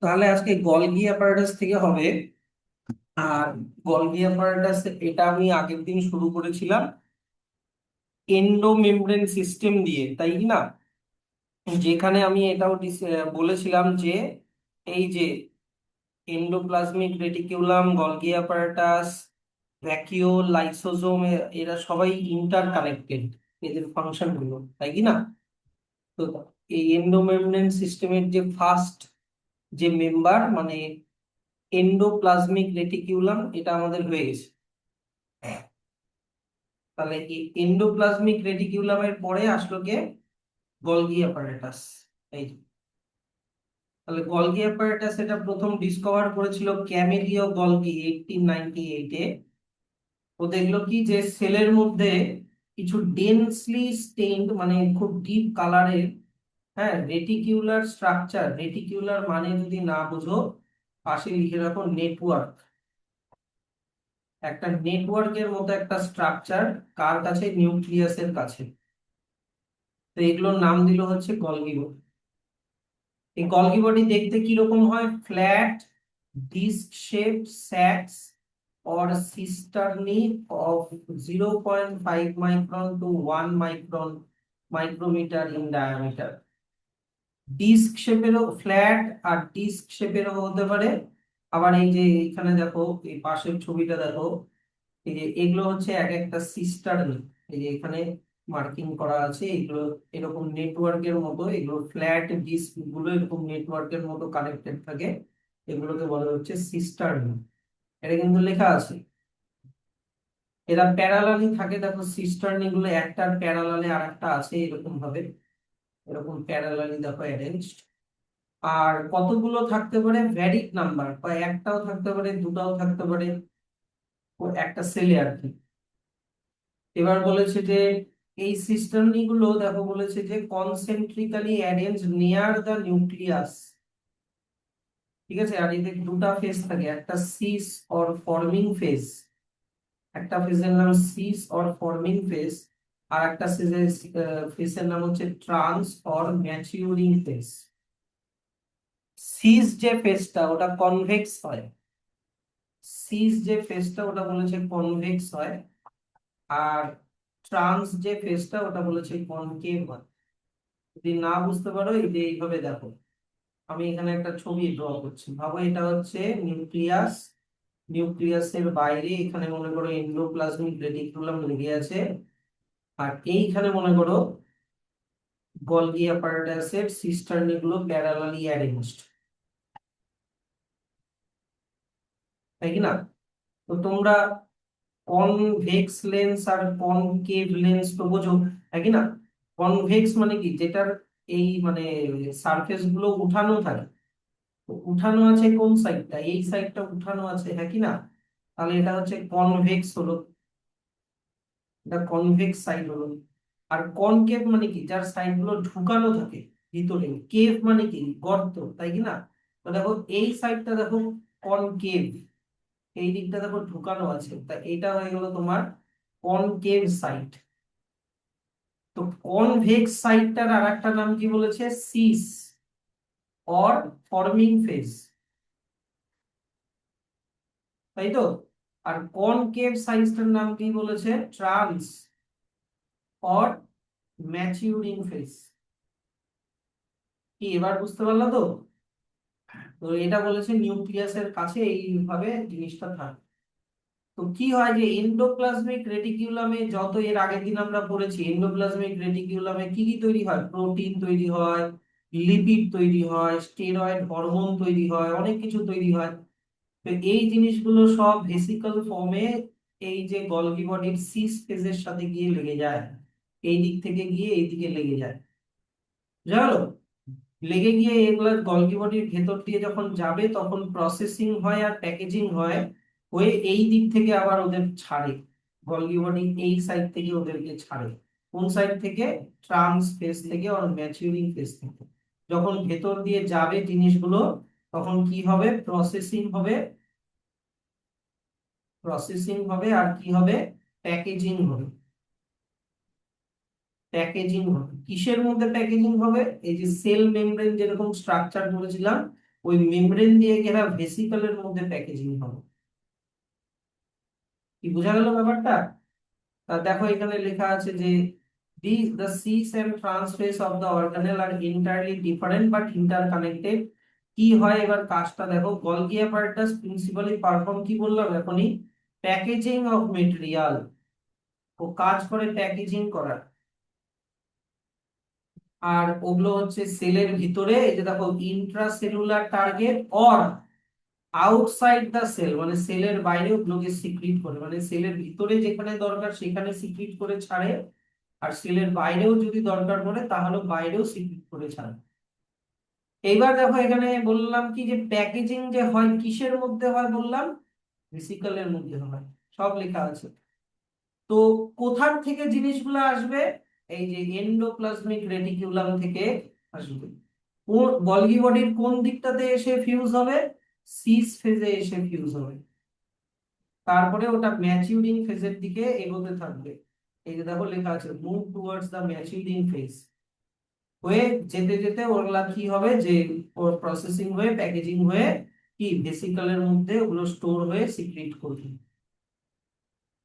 তাহলে আজকে গলগি অ্যাপারাটাস থেকে হবে। আর গলগি অ্যাপারাটাস এটা আমি আগের দিন শুরু করেছিলাম এন্ডোমেমব্রেন সিস্টেম দিয়ে, তাই কি না? যেখানে আমি এটাও বলেছিলাম যে এই যে endoplasmic reticulum, Golgi apparatus, vacuole, lysosome, এরা সবাই ইন্টার কানেক্টেড, এদের ফাংশন গুলো, তাই কি না? তো এই এন্ডোমেমব্রেন সিস্টেমের যে ফার্স্ট যে মেম্বার মানে এন্ডোপ্লাজমিক রেটিকিউলাম, এটা আমাদের হয়ে গেছে। তাহলে এই এন্ডোপ্লাজমিক রেটিকিউলামের পরে আসলো কে? Golgi apparatus. এই যে, তাহলে গলগি অ্যাপারেটাস এটা প্রথম ডিসকভার করেছিল ক্যামেলিও গলগি 1898-এ। ও দেখলো কি যে সেলের মধ্যে কিছু ডেন্সলি স্টেইনড মানে খুব ডিপ কালারের, হ্যাঁ, রেটিকিউলার স্ট্রাকচার। রেটিকিউলার মানে যদি না বুঝো, পাশে লিখে রাখো নেটওয়ার্ক। একটা নেটওয়ার্কের মতো একটা স্ট্রাকচার, কার কাছে? নিউক্লিয়াসের কাছে। তো এগুলোর নাম দিল হচ্ছে গলগি বডি। এই গলগি বডি দেখতে কিরকম হয়? Flat disc shape sacs or cisternae of 0.5 micron to 1 micron micrometer in diameter। Disc শেপেরও, ফ্ল্যাট আর ডিস্ক শেপেরও হতে পারে। আবার এই যে এখানে দেখো, এই পাশের ছবিটা দেখো, এই যে এগুলো হচ্ছে এক একটা সিস্টার্ন। এই যে এখানে মার্কিং করা আছে, এগুলো এরকম নেটওয়ার্কের মতো, এগুলো ফ্ল্যাট ডিস্ক গুলো এরকম নেটওয়ার্কের মতো কানেক্টেড থাকে, এগুলোকে বলা হচ্ছে সিস্টার্ন। এটা কিন্তু লেখা আছে। এরা প্যারালালি থাকে, দেখো সিস্টার্ন গুলো একটার প্যারালালে আর একটা আছে এরকম ভাবে, এরকম প্যারালালি দেখো অ্যারেঞ্জড। আর কতগুলো থাকতে পারে? ভ্যারিড নাম্বার, বা একটাও থাকতে পারে, দুটাও থাকতে পারে, ও একটা সেলে আর কি। এবার বলেছে যে এই সিস্টেমনি গুলো দেখো, বলেছে যে কনসেন্ট্রিক্যালি অ্যারেঞ্জ নিয়ার দ্য নিউক্লিয়াস। ঠিক আছে, আর এদের দুটা ফেজ থাকে, একটা সিস অর ফর্মিং ফেজ, একটা ফেজের নাম সিস অর ফর্মিং ফেজ, আর একটা ফেজের নাম হচ্ছে trans or maturing phase. Cis যে ফেজটা ওটা কনভেক্স হয়, সিস যে ফেজটা ওটা বলেছে কনভেক্স হয়। আর ট্রান্স যে ফেজটা ওটা বলেছে কনকেভ হয়। যদি না বুঝতে পারো, এই যে এইভাবে দেখো, আমি এখানে একটা ছবি ড্র করছি, ভাবো এটা হচ্ছে নিউক্লিয়াস। নিউক্লিয়াসের বাইরে এখানে মনে করো এন্ডোপ্লাজমিক রেটিকুলাম লেগে আছে, আর এইখানে মনে করো গলগি অ্যাপারাটাসের সিস্টার্নি গুলো প্যারালালি অ্যারেঞ্জড, তাই কি না? তো তোমরা কনভেক্স লেন্স আর কনকেভ লেন্স তো বোঝো, তাই কি না? কনভেক্স মানে কি? যেটার এই মানে সারফেস গুলো উঠানো থাকে। তো উঠানো আছে কোন সাইডটা? এই সাইডটা উঠানো আছে, হ্যাঁ কি না? তাহলে এটা হচ্ছে কনভেক্স হলো, এটা কনভেক্স সাইড হলো। আর কনকেভ মানে কি? যার সাইড গুলো ঢুকানো থাকে ভিতরে। কেভ মানে কি? গর্ত, তাই কি না? তো দেখো এই সাইডটা দেখো কনকেভ, এই দিকটা দেখো ঢুকানো আছে, তা এটা হয়ে গেল তোমার কনকেভ সাইড। তো কনভেক্স সাইডটার আর একটা নাম কি বলেছে? সিস অর ফর্মিং ফেজ, তাই তো? আর কনকেভ সাইজটার নাম কি বলেছে? Trans or maturing face. কি এবার বুঝতে পারলা তো? তো এটা বলেছে নিউক্লিয়াসের কাছে এইভাবে জিনিসটা থাকে। তো কি হয় যে এন্ডোপ্লাজমিক রেটিকিউলামে, যত এর আগের দিন আমরা পড়েছি, এন্ডোপ্লাজমিক রেটিকিউলামে কি কি তৈরি হয়? প্রোটিন তৈরি হয়, লিপিড তৈরি হয়, স্টেরয়েড হরমোন তৈরি হয়, অনেক কিছু তৈরি হয়। তো এই জিনিসগুলো সব ভেসিকল ফর্মে এই যে গলগি বডির সিস ফেজের সাথে গিয়ে লেগে যায়, এই দিক থেকে গিয়ে এই দিকে লেগে যায়, জানো? লেগে গিয়ে এগুলা গলগি বডির ভেতর দিয়ে যখন যাবে তখন প্রসেসিং হয় আর প্যাকেজিং হয়, হয়ে এই দিক থেকে আবার ওদের ছাড়ে। গলগি বডি এই সাইড থেকে ওদেরকে ছাড়ে। কোন সাইড থেকে? ট্রান্স ফেজ থেকে আর ম্যাচিউরিং ফেজ থেকে। যখন ভেতর দিয়ে যাবে জিনিসগুলো, তখন কি হবে? প্রসেসিং হবে, প্রসেসিং হবে আর কি হবে? প্যাকেজিং হবে। প্যাকেজিং হবে কিসের মধ্যে? প্যাকেজিং হবে এই যে সেল মেমব্রেন যেরকম স্ট্রাকচার বলেছিলাম, ওই মেমব্রেন দিয়ে ঘেরা ভেসিকলের মধ্যে প্যাকেজিং হবে। কি বোঝা গেল ব্যাপারটা? দেখো এখানে লেখা আছে যে the seeds and transphase of the organelle are entirely different but interconnected। কি হয় এবার কাজটা দেখো, গলগি অ্যাপারেটাস প্রিন্সিপালি পারফর্ম, কি বললাম এখনই, প্যাকেজিং অফ মেটেরিয়াল। ও কাজ করে প্যাকেজিং করা। আর ওগুলো হচ্ছে সেলের ভিতরে, এই যে দেখো, intracellular target or outside the cell, মানে সেলের বাইরে ওগুলোকে সিক্রিট করে, মানে সেলের ভিতরে যেখানে দরকার সেখানে সিক্রিট করে ছাড়ে, আর সেলের বাইরেও যদি দরকার পড়ে তাহলে বাইরেও সিক্রিট করে ছাড়ে। এইবার দেখো এখানে বললাম কি যে প্যাকেজিং যে হয় কিসের মধ্যে হয় বললাম, ভেসিকলের মধ্যে হয়। সব লেখা আছে। তো কোথার থেকে জিনিসগুলো আসবে, এই যে এন্ডোপ্লাজমিক রেটিকুলাম থেকে আসবে। গলগি বডির কোন দিকটাতে এসে ফিউজ হবে, সিস ফেজে এসে ফিউজ হবে। তারপরে ওটা ম্যাচিউরিং ফেজের দিকে এগোতে থাকবে। এই যে দেখো লেখা আছে মুভ টুয়ার্ডস দা ম্যাচিউরিং ফেজ। হয়ে যেতে যেতে ওগুলা কি হবে, যে ওর প্রসেসিং হয়ে প্যাকেজিং হয়ে কি ভেসিকলের মধ্যে ওগুলো স্টোর হয়ে সিক্রিট করবে।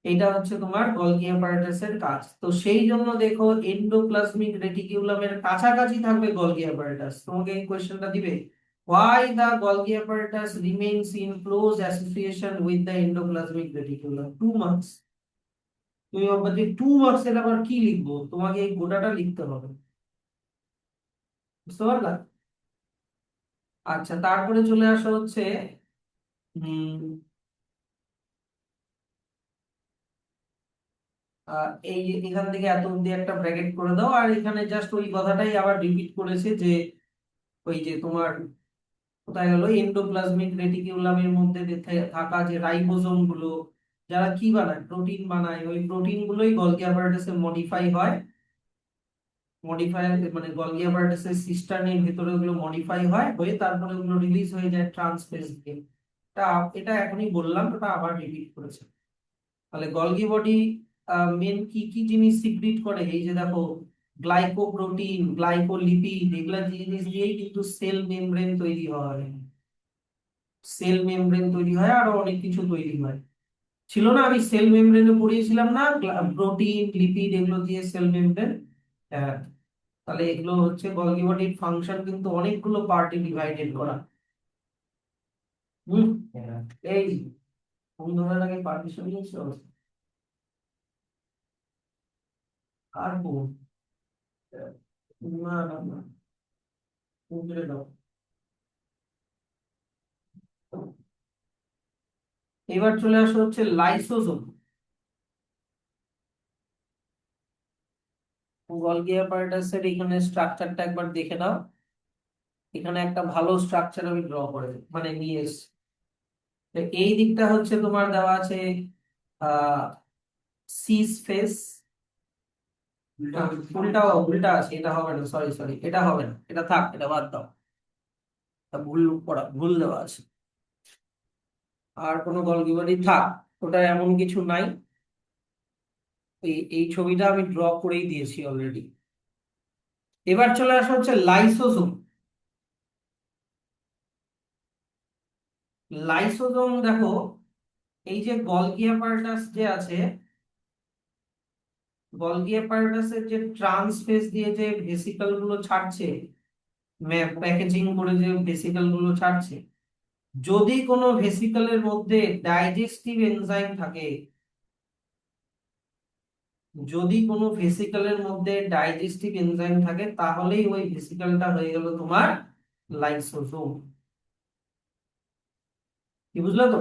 এটা হচ্ছে তোমার গলগি অ্যাপারেটাসের কাজ। তো সেই জন্য দেখো এন্ডোপ্লাজমিক রেটিকুলামের কাছাকাছি থাকবে গলগি অ্যাপারেটাস। তোমাকে এই কোশ্চেনটা দিবে, why the Golgi apparatus remains in close association with the endoplasmic reticulum, 2 marks. তুমি ভাববে যে 2 মার্কস এর আবার কি লিখবো, তোমাকে এই গোটাটা লিখতে হবে। বুঝতে পারলা? আচ্ছা, তারপরে চলে আসা হচ্ছে হম এই যে এখান থেকে এত অব্দি একটা ব্র্যাকেট করে দাও, আর এখানে জাস্ট ওই কথাটাই আবার রিপিট করেছে যে ওই যে তোমার কোথায় গেল, এন্ডোপ্লাজমিক রেটিকুলামের মধ্যে যে থাকা যে রাইবোজোম গুলো, যারা কি বানায়, প্রোটিন বানায়, ওই প্রোটিন গুলোই গলগি অ্যাপারেটাসে মডিফাই হয়। মডিফাই মানে গলগি অ্যাপারেটাসের সিস্টার্নের ভিতরে ওগুলো মডিফাই হয়, হয়ে তারপরে ওগুলো রিলিজ হয়ে যায় ট্রান্সফেজ দিয়ে। এটা এটা এখনই বললাম, ওটা আবার রিপিট করেছে। তাহলে গলগি বডি মেন কি কি জিনিস সিক্রিট করে, এই যে দেখো, গ্লাইকোপ্রোটিন, গ্লাইকোলিপিড, এগুলা জিনিস দিয়েই কিন্তু সেল মেমব্রেন তৈরি হয়। সেল মেমব্রেন তৈরি হয়, আরো অনেক কিছু তৈরি হয়। ছিল না, আমি সেল মেমব্রেনে পড়িয়েছিলাম না, প্রোটিন লিপিড এগুলো দিয়ে সেল মেমব্রেন। হ্যাঁ। তাহলে এগুলো হচ্ছে গলগি বডির ফাংশন, কিন্তু অনেকগুলো পার্টে ডিভাইডেড করা। হুম। হ্যাঁ। এই কোন ধরনের আগে পার্টিশন নিয়েছো, কার কোন? না না না, উল্টে দাও। এবার চলে আসো হচ্ছে লাইসোজোম। গলগি অ্যাপারেটাসের এখানে স্ট্রাকচারটা একবার দেখে নাও। এখানে একটা ভালো স্ট্রাকচার আমি ড্র করে মানে নিয়ে এসেছি। তো এই দিকটা হচ্ছে তোমার দেওয়া আছে আহ সিস ফেস। উল্টা উল্টা আছে, এটা হবে না, সরি সরি, এটা হবে না, এটা থাক, এটা বাদ দাও। এটা ভুল পড়া, ভুল দেওয়া আছে। আর কোনো গলগি বডি থাক, ওটা এমন কিছু নাই। এই এই ছবিটা আমি ড্র করেই দিয়েছি অলরেডি। এবার চলে আসা হচ্ছে লাইসোজোম। লাইসোজোম দেখো, এই যে গলগি অ্যাপারেটাস যে আছে, গলগি অ্যাপারেটাসের যে ট্রান্সফেস দিয়ে যে ভেসিকল গুলো ছাড়ছে, প্যাকেজিং করে যে ভেসিকল গুলো ছাড়ছে, যদি কোনো ভেসিকলের মধ্যে ডাইজেস্টিভ এনজাইম থাকে, যদি কোনো ভেসিকলের মধ্যে ডাইজেস্টিভ এনজাইম থাকে, তাহলেই ওই ভেসিকলটা হয়ে গেল তোমার লাইসোজোম। কি বুঝলো তো?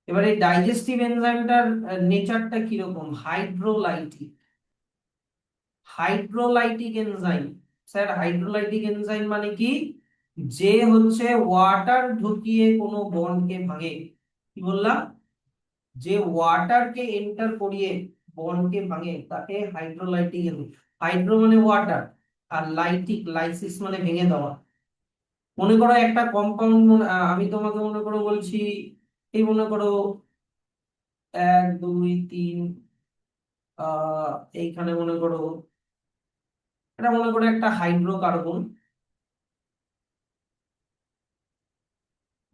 এবার এই ডাইজেস্টিভ এনজাইমটার নেচারটা কিরকম, hydrolytic. Hydrolytic enzyme. Sir hydrolytic enzyme মানে কি, যে হচ্ছে ওয়াটার ঢুকিয়ে কোনো বন্ডকে ভাঙে। কি বললাম? যে ওয়াটারকে এন্টার করিয়ে বন্ডকে ভাঙে তাকে হাইড্রোলাইটিক। হাইড্রো মানে ওয়াটার, আর লাইটিক লাইসিস মানে ভেঙে দেওয়া। মনে করো একটা কম্পাউন্ড, আমি তোমাকে মনে করো বলছি, এই মনে করো 1 2 3, এইখানে মনে করো, এটা মনে করো একটা হাইড্রোকার্বন।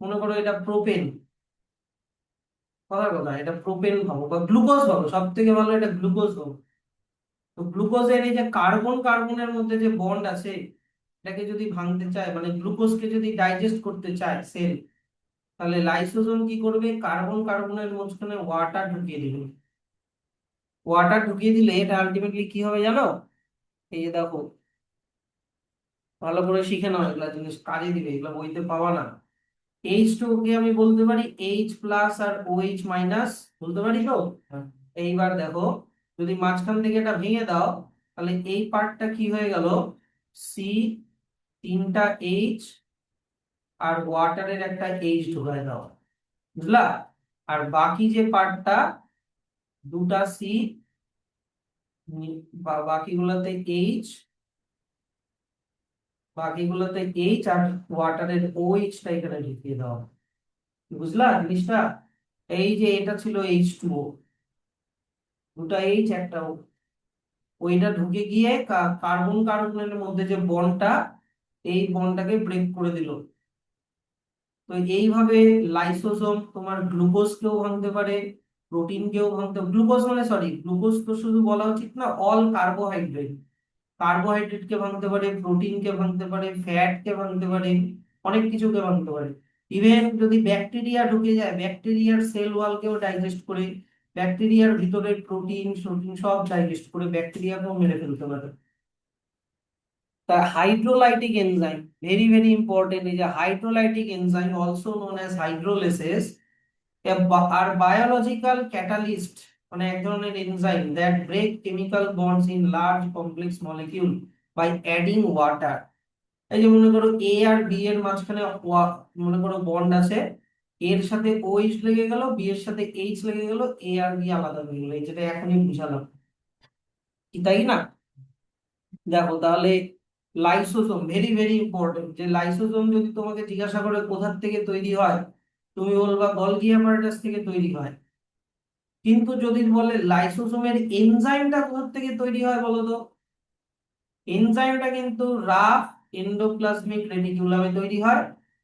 মনে করো এটা প্রোপেন, কথার কথা, এটা প্রোপেন ভাবো বা গ্লুকোজ ভাবো, সব থেকে ভালো এটা গ্লুকোজ ভাবো। তো গ্লুকোজের এই যে কার্বন কার্বনের মধ্যে যে বন্ড আছে, এটাকে যদি ভাঙতে চায়, মানে গ্লুকোজকে যদি ডাইজেস্ট করতে চায় সেল, তাহলে লাইসোজোম কি করবে, কার্বন কার্বনের মাঝখানে ওয়াটার ঢুকিয়ে দিবে। ওয়াটার ঢুকিয়ে দিলে এটা আলটিমেটলি কি হবে জানো? এই যে দেখো, ভালো করে শিখে নাও, এগুলা জিনিস কাজে দিবে, এগুলো বইতে পাওয়া না। H2 কে আমি বলতে পারি H+ আর OH-, বলতে পারি তো? হ্যাঁ। এইবার দেখো, যদি মাঝখান থেকে এটা ভেঙে দাও, তাহলে এই পার্টটা কি হয়ে গেল, সি, 3টা H, আর ওয়াটারের একটা H ঢুকায় দাও, বুঝলা? আর বাকি যে পার্টটা, 2টা সি, বাকিগুলোতে H, বাকিগুলোতে H, আর ওয়াটারের OH-টা এখানে ঢুকিয়ে দাও। বুঝলা জিনিসটা? এই যে এটা ছিল H2O, 2টা H একটা O, ওইটা ঢুকে গিয়ে কার্বন কার্বনের মধ্যে যে বন্ডটা, এই বন্ডটাকে ব্রেক করে দিল। তো এইভাবে লাইসোসোম তোমার গ্লুকোজকেও ভাঙতে পারে, প্রোটিনকেও ভাঙতে, গ্লুকোজ মানে সরি, গ্লুকোজ তো শুধু বলা উচিত না, অল কার্বোহাইড্রেট, কার্বোহাইড্রেটকে ভাঙতে পারে, প্রোটিনকে ভাঙতে পারে, ফ্যাটকে ভাঙতে পারে, অনেক কিছুকে ভাঙতে পারে। ইভেন যদি ব্যাকটেরিয়া ঢুকে যায়, ব্যাকটেরিয়ার সেল ওয়ালকেও ডাইজেস্ট করে, ব্যাকটেরিয়ার ভিতরে প্রোটিন প্রোটিন সব ডাইজেস্ট করে ব্যাকটেরিয়াকেও মেরে ফেলতে পারে। তা hydrolytic enzyme, very very important, এই যে hydrolytic enzyme also known as hydrolases are biological catalyst, মানে এক ধরনের enzyme that break chemical bonds in large complex molecule by adding water. এই যে মনে করো এ আর বি এর মাঝখানে মনে করো বন্ড আছে, এর সাথে OH লেগে গেল, বি এর সাথে H লেগে গেল, এ আর বি আলাদা হয়ে গেল, এই যেটা এখনই বুঝালাম, কি তাই না? দেখো তাহলে লাইসোসোম ভেরি ভেরি ইম্পর্টেন্ট, যে লাইসোসোম যদি তোমাকে জিজ্ঞাসা করে কোথার থেকে তৈরি হয়, তুমি বলবা গলগি অ্যাপারাটাস থেকে তৈরি হয়। কিন্তু যদি বলে লাইসোসোমের এনজাইমটা কোথা থেকে তৈরি হয় বলো তো, এনজাইমটা কিন্তু রাফ এন্ডোপ্লাজমিক রেটিকুলামে তৈরি হয়,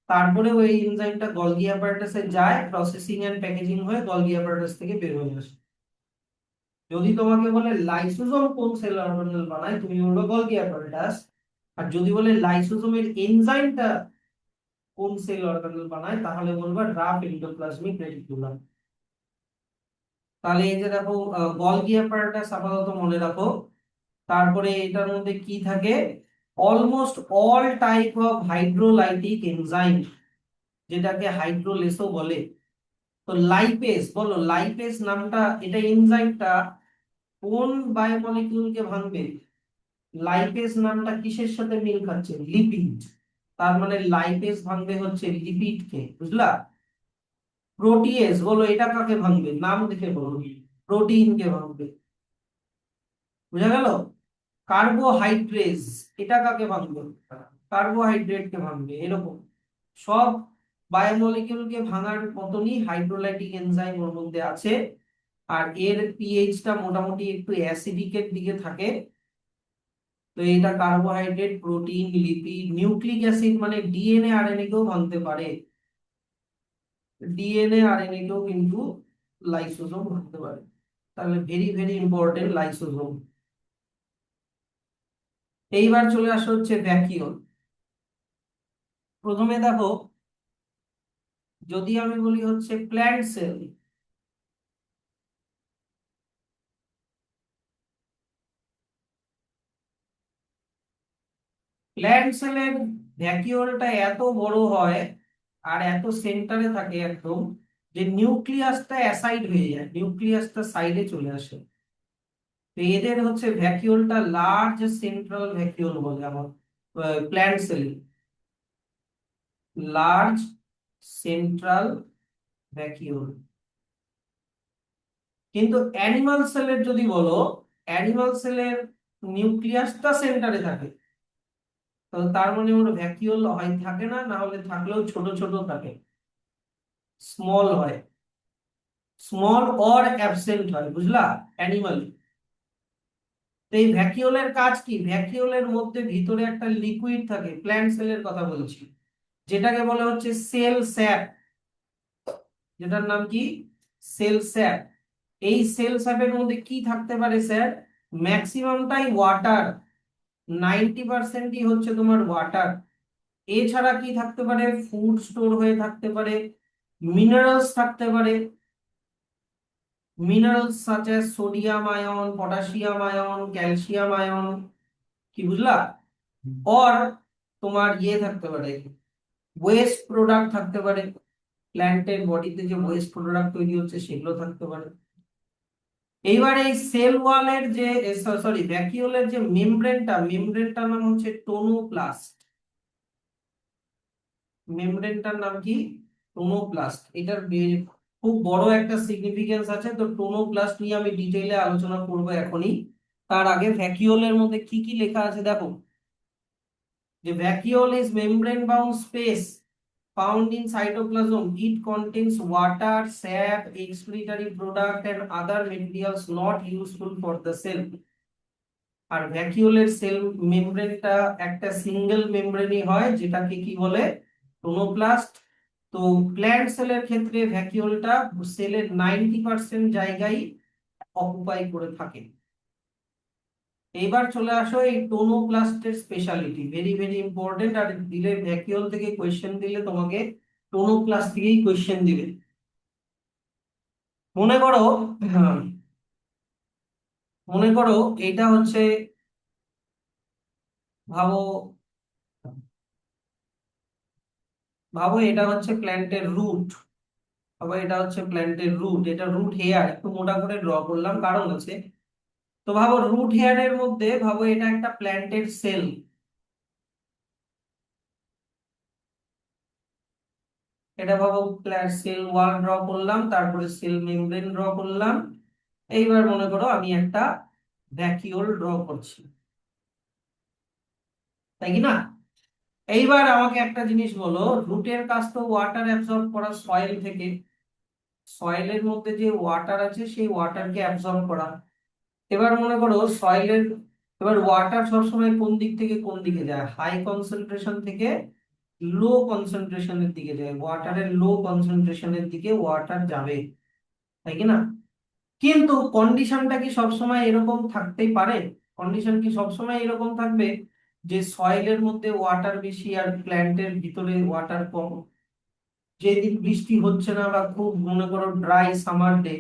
তারপরে ওই এনজাইমটা গলগি অ্যাপারাটাসে যায়, প্রসেসিং এন্ড প্যাকেজিং হয়ে গলগি অ্যাপারাটাস থেকে বের হয়ে আসে। যদি তোমাকে বলে লাইসোসোম কোন সেল অর্গানেল বানায়, তুমি বলবে গলগি অ্যাপারাটাস। আর যদি বলে লাইসোসোমের এনজাইমটা কোন সেল অর্গানেল বানায়, তাহলে বলবা রাফ এন্ডোপ্লাজমিক রেটিকুলাম। তাহলে এই যে দেখো, গলগি অ্যাপারাটাস আপাতত মনে রাখো। তারপরে এটার মধ্যে কি থাকে, almost all type of hydrolytic enzyme, যেটাকে হাইড্রোলেসও বলে। তো লাইপেজ, বলো লাইপেজ নামটা, এটা এনজাইমটা কোন বায়োমলিকিউলকে ভাঙবে? লাইপেজ নামটা কিসের সাথে মিল খাচ্ছে, লিপিড। তার মানে লাইপেজ ভাঙবে হচ্ছে লিপিডকে, বুঝলা? প্রোটিয়েজ, বলো এটা কাকে ভাঙবে, নাম দেখে বলো, প্রোটিনকে ভাঙবে, বুঝা গেল? কার্বোহাইড্রেজ, এটা কাকে ভাঙবে, কার্বোহাইড্রেটকে ভাঙবে, এরকম সব বায়োমলিকিউলকে ভাঙার মতনই হাইড্রোলাইটিক এনজাইম ওর মধ্যে আছে। আর এর পিএইচটা মোটামুটি একটু অ্যাসিডিকের দিকে থাকে। তো এটা carbohydrate, protein, lipid, nucleic acid, মানে ডিএনএ আরএনএ কেও ভাঙতে পারে, ডিএনএ আরএনএ কেও কিন্তু লাইসোসোম ভাঙতে পারে। তাহলে ভেরি ভেরি ইম্পর্টেন্ট লাইসোসোম। এইবার চলে আসা হচ্ছে ভ্যাকিওল। প্রথমে দেখো, যদি আমি বলি হচ্ছে প্ল্যান্ট সেল, প্ল্যান্ট সেলের ভ্যাকিওলটা এত বড় হয় আর এত সেন্টারে থাকে একদম, যে নিউক্লিয়াসটা অ্যাসাইড হয়ে যায়, নিউক্লিয়াসটা সাইডে চলে আসে। তো এদের হচ্ছে ভ্যাকিওলটা লার্জ সেন্ট্রাল ভ্যাকিওল বলে আমার প্ল্যান্ট সেল, লার্জ সেন্ট্রাল ভ্যাকিওল। কিন্তু অ্যানিমাল সেলের যদি বলো, অ্যানিমাল সেলের নিউক্লিয়াসটা সেন্টারে থাকে, তো তার মানে ওর ভ্যাকিওল হয় থাকে না, না হলে থাকলেও ছোট ছোট থাকে, স্মল হয়, স্মল অর অ্যাবসেন্ট হয়, বুঝলা? অ্যানিমাল। তো এই ভ্যাকিওলের কাজ কি, ভ্যাকিওলের মধ্যে ভিতরে একটা লিকুইড থাকে, প্ল্যান্ট সেলের কথা বলছি, যেটাকে বলে হচ্ছে সেল স্যাপ, যেটার নাম কি সেল স্যাপ। এই সেল স্যাপের মধ্যে কি থাকতে পারে স্যার? ম্যাক্সিমামটাই ওয়াটার, 90%ই হচ্ছে তোমার ওয়াটার। এছাড়া কি থাকতে পারে? ফুড স্টোর হয়ে থাকতে পারে, মিনারেলস থাকতে পারে, minerals such as sodium ion, potassium ion, calcium ion, কি বুঝলা? আর তোমার ইয়ে থাকতে পারে, ওয়েস্ট প্রোডাক্ট থাকতে পারে, প্ল্যান্টের বডিতে যে ওয়েস্ট প্রোডাক্ট তৈরি হচ্ছে সেগুলো থাকতে পারে। এইবার এই সেল ওয়ালের যে, সরি ভ্যাকিওলের যে মেমব্রেনটার নাম হচ্ছে টোনোপ্লাস্ট। মেমব্রেনটার নাম কি? টোনোপ্লাস্ট। এটার খুব বড় একটা সিগনিফিকেন্স আছে, তো টোনোপ্লাস্ট নিয়ে আমি ডিটেইলে আলোচনা করব এখনই। তার আগে ভ্যাকিওলের মধ্যে কি কি লেখা আছে দেখো। যে vacuole is membrane bound space found in cytoplasm. It contains water, sap, excretory product and other materials not useful for the cell. আর ভ্যাকিওলের সেল মেমব্রেনটা একটা সিঙ্গেল মেমব্রেনই হয়, যেটাকে কি বলে? টোনোপ্লাস্ট। তো প্ল্যান্ট সেলের ক্ষেত্রে ভ্যাকিওলটা সেলের 90% জায়গায় অকুপাই করে থাকে। এইবার চলে আসো এই টোনোপ্লাস্টের স্পেশালিটি, ভেরি ভেরি ইম্পর্টেন্ট। আর দিলে ভ্যাকিওল থেকে কোয়েশ্চেন দিলে তোমাকে টোনোপ্লাস্ট থেকেই কোয়েশ্চেন দিবে। মনে করো, হ্যাঁ, মনে করো এটা হচ্ছে, ভাবো ভাবো এটা হচ্ছে প্ল্যান্টের রুট। ভাবো এটা হচ্ছে প্ল্যান্টের রুট, এটা রুট হেয়ার, একটু মোটা করে ড্র করলাম কারণ আছে। তো ভাবো রুট হেয়ারের মধ্যে, ভাবো এটা একটা প্ল্যান্টের সেল। এটা ভাবো সেল ওয়াল ড্র করলাম, তারপরে সেল মেমব্রেন ড্র করলাম। এইবার মনে করো আমি একটা ভ্যাকিওল ড্র করছি, তাই কি না? এইবার আমাকে একটা জিনিস বলো, রুটের কাজ তো ওয়াটার অ্যাবজর্ব করা সয়েল থেকে, সয়েলের মধ্যে যে ওয়াটার আছে সেই ওয়াটারকে অ্যাবজর্ব করা। এবার মনে করো সয়েলের, এবার ওয়াটার সবসময় কোন দিক থেকে কোন দিকে যায়? হাই কনসেন্ট্রেশন থেকে লো কনসেন্ট্রেশনের দিকে যায়, ওয়াটারের লো কনসেন্ট্রেশনের দিকে ওয়াটার যাবে, তাই কি না? কিন্তু কন্ডিশনটা কি সবসময় এরকম থাকতেই পারে? কন্ডিশন কি সবসময় এরকম থাকবে যে সয়েলের মধ্যে ওয়াটার বেশি আর প্ল্যান্টের ভিতরে ওয়াটার কম? যেদিন বৃষ্টি হচ্ছে না বা খুব মনে করো ড্রাই সামার ডে,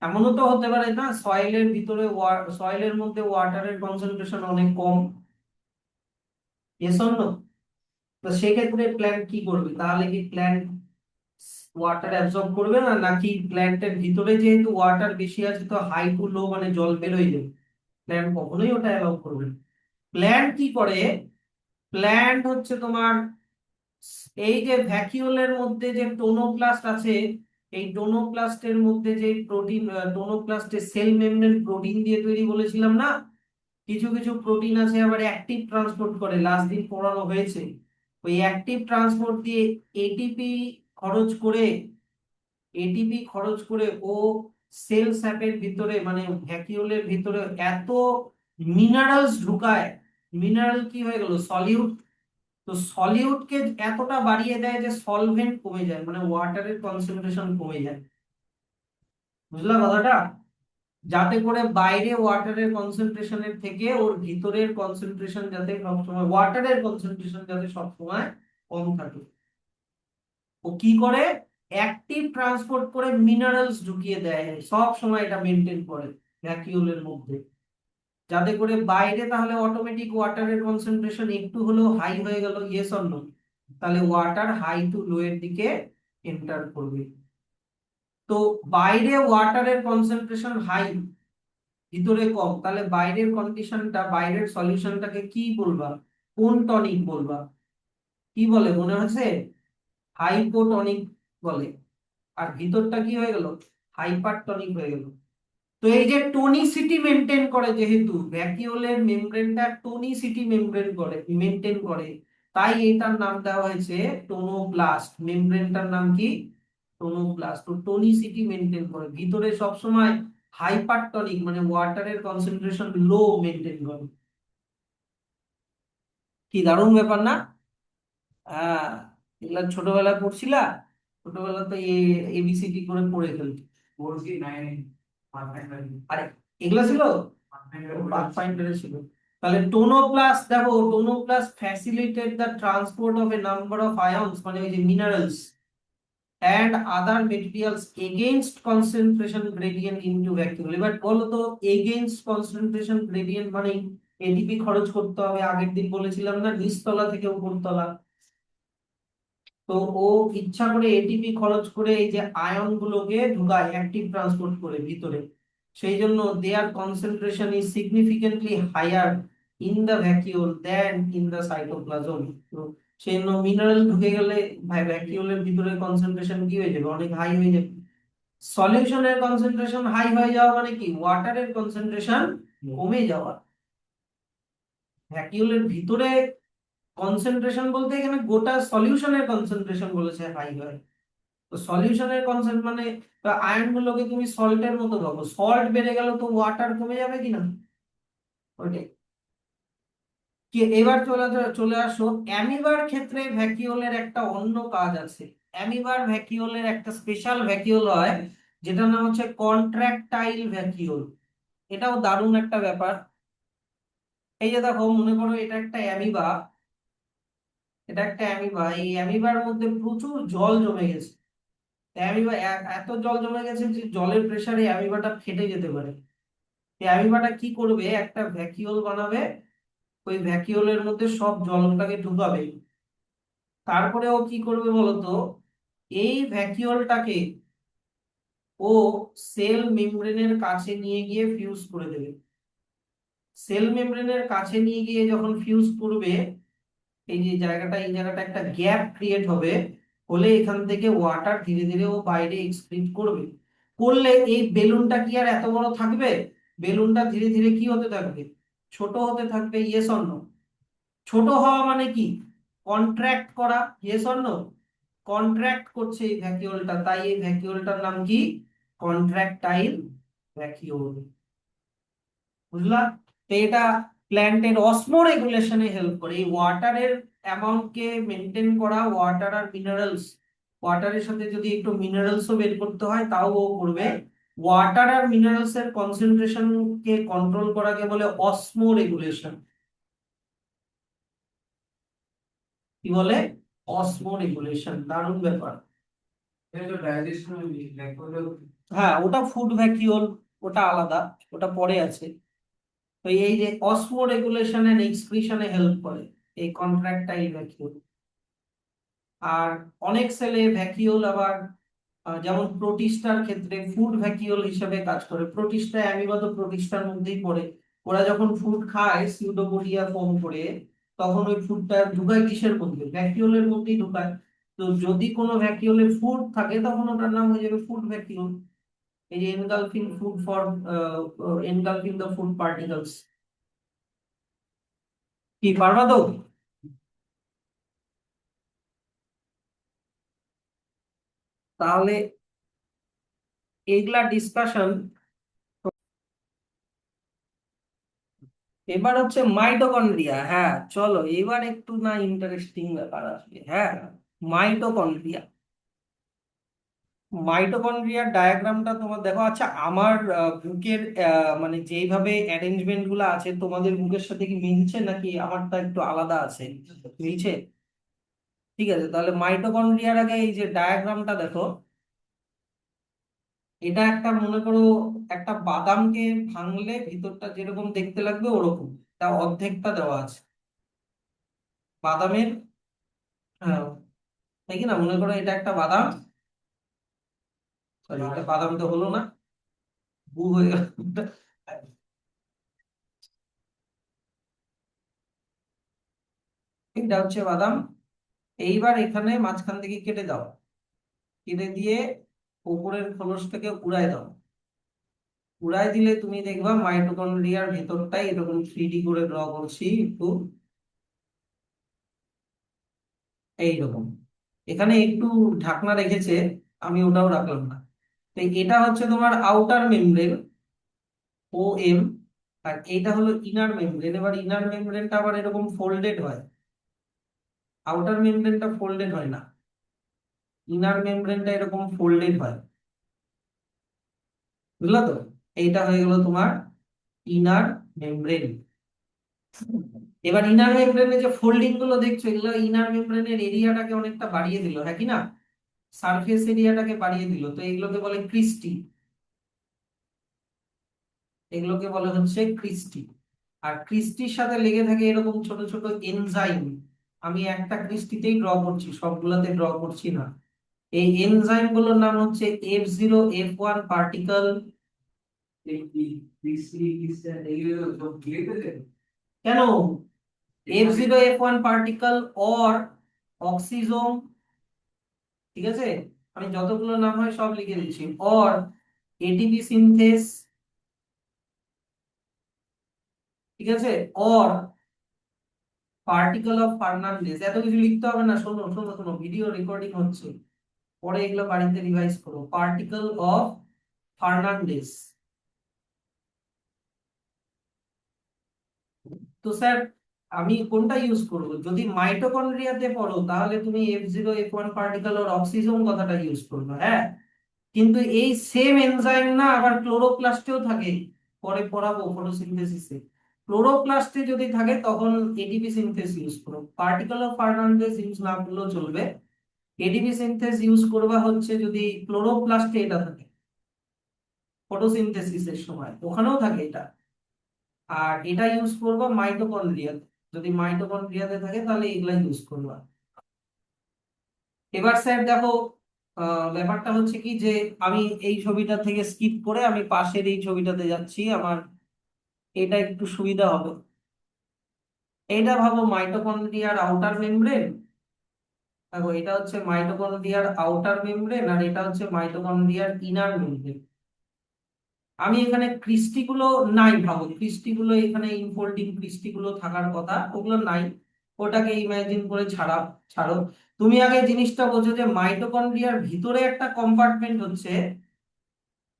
এমনও তো হতে পারে না সয়েলের ভিতরে, সয়েলের মধ্যে ওয়াটারের কনসেন্ট্রেশন অনেক কম। S or no? তো সেক্ষেত্রে প্ল্যান্ট কি করবে? তাহলে কি প্ল্যান্ট ওয়াটার অ্যাবজর্ব করবে না, নাকি প্ল্যান্টের ভিতরে যেহেতু ওয়াটার বেশি আছে তো হাই টু লো মানে জল বেরোয় যাবে? প্ল্যান্ট কখনোই ওটা অ্যালাউ করবে না। প্ল্যান্ট কি করে? প্ল্যান্ট হচ্ছে তোমার এই যে ভ্যাকিউলের মধ্যে যে টোনোপ্লাস্ট আছে, এই টোনোপ্লাস্টের মধ্যে যে প্রোটিন, টোনোপ্লাস্টের সেল মেমব্রেন প্রোটিন দিয়ে তৈরি বলেছিলাম না? কিছু কিছু প্রোটিন আছে আবার অ্যাক্টিভ ট্রান্সপোর্ট করে, লাস্ট দিন পড়ানো হয়েছে। ওই অ্যাক্টিভ ট্রান্সপোর্ট দিয়ে এটিপি খরচ করে, ও সেল স্যাপের ভিতরে মানে ভ্যাকিউলের ভিতরে এত মিনারেলস ঢুকায়, মিনারেল কি হয়ে গেল? সলিউট। তো সলিউটকে এতটা বাড়িয়ে দেয় যে সলভেন্ট কমে যায়, মানে ওয়াটারের কনসেন্ট্রেশন কমে যায়। বুঝলা কথাটা? যাতে করে বাইরে ওয়াটারের কনসেন্ট্রেশনের থেকে ওর ভিতরের কনসেন্ট্রেশন যাতে সবসময়, ওয়াটারের কনসেন্ট্রেশন যাতে সবসময় কম থাকে। ও কি করে? অ্যাক্টিভ ট্রান্সপোর্ট করে মিনারেলস ঢুকিয়ে দেয়, সব সময় এটা মেনটেন করে ভ্যাকিউলের মধ্যে, যাতে করে বাইরে তাহলে অটোমেটিক ওয়াটারের কনসেন্ট্রেশন একটু হলেও হাই হয়ে গেল, ইয়েস অর নো? তাহলে ওয়াটার হাই টু লো এর দিকে এন্টার করবে। তো বাইরে ওয়াটারের কনসেন্ট্রেশন হাই, ভিতরে কম, তাহলে বাইরের কন্ডিশনটা, বাইরের সলিউশনটাকে কি বলবা? কোন টনিক বলবা? কি বলে মনে হচ্ছে? হাইপোটনিক বলে। আর ভিতরটা কি হয়ে গেল? হাইপারটনিক হয়ে গেল। তো এই যে টোনিসিটি মেনটেন করে, যেহেতু ভ্যাকিওলের মেমব্রেনটা টোনিসিটি মেনটেন করে, তাই এটার নাম দেওয়া হয়েছে টোনোপ্লাস্ট। মেমব্রেনটার নাম কি? টোনোপ্লাস্ট। তো টোনিসিটি মেনটেন করে, ভিতরে সবসময় হাইপারটনিক মানে ওয়াটারের কনসেন্ট্রেশন লো মেনটেন করে। কি দারুণ ব্যাপার না? হ্যাঁ। এগুলা ছোটবেলায় পড়ছিলা? ছোটবেলা তো এবিসিডি করে পড়ে ফেলতো। পড়ছি নাইন, আরে এগুলা ছিল, পাথফাইন্ডারে ছিল। তাহলে টোনোপ্লাস্ট দেখো, tonoplast facilitate the transport of a number of ions, মানে ওই যে minerals and other materials against concentration gradient into vacuole। এবার বলো তো, against concentration gradient মানে এটিপি খরচ করতে হবে, আগের দিন বলেছিলাম না, নিচতলা থেকে উপরতলা। তো ও ইচ্ছা করে এটিপি খরচ করে এই যে আয়ন গুলোকে ঢুকায় অ্যাক্টিভ ট্রান্সপোর্ট করে ভিতরে। সেই জন্য their concentration is significantly higher in the vacuole than in the cytoplasm. তো সেই জন্য মিনারেল ঢুকে গেলে ভ্যাকিউলের ভিতরে কনসেন্ট্রেশন কি হয়ে যাবে, অনেক হাই হয়ে যাবে। সলিউশনের কনসেন্ট্রেশন হাই হয়ে যাওয়া মানে কি, ওয়াটারের কনসেন্ট্রেশন কমে যাওয়া। ভ্যাকিউলের ভিতরে কনসেন্ট্রেশন বলতে এখানে গোটা সলিউশনের কনসেন্ট্রেশন বলেছে হাই হয়। তো সলিউশনের কনসেন্ট মানে আয়ন গুলোকে তুমি সল্টের মতো ভাবো, সল্ট বেড়ে গেল তো ওয়াটার কমে যাবে কিনা, ওইটাই। কি এবার চলে আসো অ্যামিবার ক্ষেত্রে ভ্যাকিওলের একটা অন্য কাজ আছে। অ্যামিবার ভ্যাকিওলের একটা স্পেশাল ভ্যাকিওল হয়, যেটার নাম হচ্ছে কন্ট্রাকটাইল ভ্যাকিওল। এটাও দারুণ একটা ব্যাপার। এই যে দেখো, মনে করো এটা একটা অ্যামিবা, এটা একটা অ্যামিবা, এই অ্যামিবার মধ্যে প্রচুর জল জমে গেছে। অ্যামিবা এত জল জমে গেছে যে জলের প্রেসারে অ্যামিবাটা ফেটে যেতে পারে। এই অ্যামিবাটা কি করবে, একটা ভ্যাকিওল বানাবে, ওই ভ্যাকিওলের মধ্যে সব জলটাকে ঢুকাবে। তারপরে ও কি করবে বলতো, এই ভ্যাকিওলটাকে ও সেল মেমব্রেনের কাছে নিয়ে গিয়ে ফিউজ করে দেবে। সেল মেমব্রেনের কাছে নিয়ে গিয়ে যখন ফিউজ করবে, এই যে জায়গাটা, এই জায়গাটা একটা গ্যাপ ক্রিয়েট হবে, হলে এখান থেকে ওয়াটার ধীরে ধীরে ও বাইরে এক্সক্রিট করবে। করলে এই বেলুনটা কি আর এত বড় থাকবে? বেলুনটা ধীরে ধীরে কি হতে থাকবে, ছোট হতে থাকবে। Yes or no? ছোট হওয়া মানে কি, কন্ট্রাক্ট করা। Yes or no? কন্ট্রাক্ট করছে এই ভ্যাকিউলটা, তাই এই ভ্যাকিউলটার নাম কি, কন্ট্রাকটাইল ভ্যাকিউল। বুঝলা? তো এটা প্ল্যান্টের অসমো রেগুলেশনে হেল্প করে, এই ওয়াটারের অ্যামাউন্টকে মেনটেন করা, ওয়াটার আর মিনারেলস, ওয়াটারের সাথে যদি একটু মিনারেলসও বের করতে হয় তাও ও করবে। ওয়াটার আর মিনারেলস এর কনসেন্ট্রেশন কে কন্ট্রোল করাকে বলে অসমো রেগুলেশন। কি বলে? অসমো রেগুলেশন। দারুণ ব্যাপার। হ্যাঁ, ওটা ফুড ভ্যাকিউল, ওটা আলাদা, ওটা পরে আছে। তো এই যে অসমো রেগুলেশন এন্ড এক্সক্রিশনে হেল্প করে এই কন্ট্রাকটাইল ভ্যাকিউল। আর অনেক সেলে ভ্যাকিউল আবার যেমন প্রোটিস্টার ক্ষেত্রে ফুড ভ্যাকিউল হিসেবে কাজ করে। প্রোটিস্টা, অ্যামিবা তো প্রোটিস্টার মধ্যেই পড়ে। ওরা যখন ফুড খায় সিউডোপোডিয়া ফর্ম করে, তখন ওই ফুডটা ঢুকায় কিসের মধ্যে, ভ্যাকিউলের মধ্যেই ঢুকায়। তো যদি কোনো ভ্যাকিউলে ফুড থাকে তখন ওটার নাম হয়ে যাবে ফুড ভ্যাকিউল। এই যে engulfing food for, engulfing the food particles. কি পারবা তো? তাহলে এগুলা ডিসকাশন। এবার হচ্ছে মাইটোকন্ড্রিয়া। হ্যাঁ চলো, এবার একটু না ইন্টারেস্টিং ব্যাপার আসবে। হ্যাঁ, মাইটোকন্ড্রিয়া। মাইটোকন্ড্রিয়ার ডায়াগ্রামটা তোমার দেখো। আচ্ছা, আমার বুকের মানে যেইভাবে অ্যারেঞ্জমেন্ট গুলো আছে, তোমাদের বুকের সাথে কি মিলছে নাকি আমারটা একটু আলাদা আছে? মিলছে? ঠিক আছে, তাহলে মাইটোকন্ড্রিয়ার আগে এই যে ডায়াগ্রামটা দেখো। এটা একটা, মনে করো একটা বাদামকে ভাঙলে ভিতরটা যেরকম দেখতে লাগবে ওরকম, তা অর্ধেকটা দেওয়া আছে বাদামের। হ্যাঁ, তাই কি না, মনে করো এটা একটা বাদাম। সরি, এটা বাদাম তো হলো না, বু হয়ে গেল। এটা হচ্ছে বাদাম। এইবার এখানে মাঝখান থেকে কেটে দাও, কেটে দিয়ে উপরের খোলসটাকে উড়ায় দাও। উড়ায় দিলে তুমি দেখবা মাইটোকন্ড্রিয়ার ভেতরটাই এরকম 3D করে ড্র করছি একটু, এইরকম। এখানে একটু ঢাকনা রেখেছে, আমি ওটাও রাখলাম না। তো এটা হচ্ছে তোমার আউটার মেমব্রেন, ও এম। আর এটা হলো ইনার মেমব্রেন। এবার ইনার মেমব্রেনটা আবার এরকম ফোল্ডেড হয়। আউটার মেমব্রেনটা ফোল্ডেড হয় না, ইনার মেমব্রেনটা এরকম ফোল্ডেড হয়, বুঝলো তো? এইটা হয়ে গেল তোমার ইনার মেমব্রেন। এবার ইনার মেমব্রেনে যে ফোল্ডিং গুলো দেখছো, এগুলো ইনার মেমব্রেনের এরিয়াটাকে অনেকটা বাড়িয়ে দিল, হ্যাঁ কি না? সারফেস এরিয়াটাকে বাড়িয়ে দিল, তো এগুলোকে বলে ক্রিস্টি। এগুলোকে বলে হচ্ছে ক্রিস্টি। আর ক্রিস্টির সাথে লেগে থাকে এরকম ছোট ছোট এনজাইম। আমি একটা ক্রিস্টিতেই ড্র করছি, সবগুলোতে ড্র করছি না। এই এনজাইম গুলোর নাম হচ্ছে F0 F1 পার্টিকেল। কেন? F0 F1 particle or oxysome, ঠিক আছে? আমি যতগুলো নাম হয় সব লিখে দিচ্ছি। অর এটিপি সিনথেস, ঠিক আছে? Or particle of Fernandez. এত কিছু লিখতে হবে না, শোনো শোনো শোনো, ভিডিও রেকর্ডিং হচ্ছে, পরে এগুলো বাড়িতে রিভাইজ করো। Particle of Fernandez. তো স্যার আমি কোনটা ইউজ করব? যদি মাইটোকন্ড্রিয়াতে পড়ো তাহলে তুমি F0 F1 particle or oxysome কথাটা ইউজ করবে, হ্যাঁ। কিন্তু এই সেম এনজাইম না আবার ক্লোরোপ্লাস্টেও থাকে, পরে পড়াবো ফটোসিনথেসিসে। ক্লোরোপ্লাস্টে যদি থাকে তখন এটিপি সিনথেস ইউজ করো, পার্টিকেল অফ ফার্নান্ডেজ ইউজ না করলেও চলবে। এটিপি সিনথেস ইউজ করবা হচ্ছে যদি ক্লোরোপ্লাস্টে এটা থাকে, ফটোসিনথেসিসের সময় ওখানেও থাকে এটা। আর এটা ইউজ করবা মাইটোকন্ড্রিয়াতে, যদি মাইটোকন্ড্রিয়াতে থাকে তাহলে এগুলা ইউজ করবা। এবার স্যার দেখো, ব্যাপারটা হচ্ছে কি যে আমি এই ছবিটা থেকে স্কিপ করে আমি পাশের এই ছবিটাতে যাচ্ছি, আমার এটা একটু সুবিধা হবে। এইটা ভাবো মাইটোকন্ড্রিয়ার আউটার মেমব্রেন। দেখো এটা হচ্ছে মাইটোকন্ড্রিয়ার আউটার মেমব্রেন আর এটা হচ্ছে মাইটোকন্ড্রিয়ার ইনার মেমব্রেন। আমি এখানে ক্রিস্টিগুলো নাই, ভাবো ক্রিস্টিগুলো এখানে ইনফোল্ডিং ক্রিস্টিগুলো থাকার কথা, ওগুলো নাই। ওটাকে ইমাজিন করে ছাড়ো। তুমি আগে জিনিসটা বোঝো যে মাইটোকন্ড্রিয়ার ভিতরে একটা কম্পার্টমেন্ট হচ্ছে,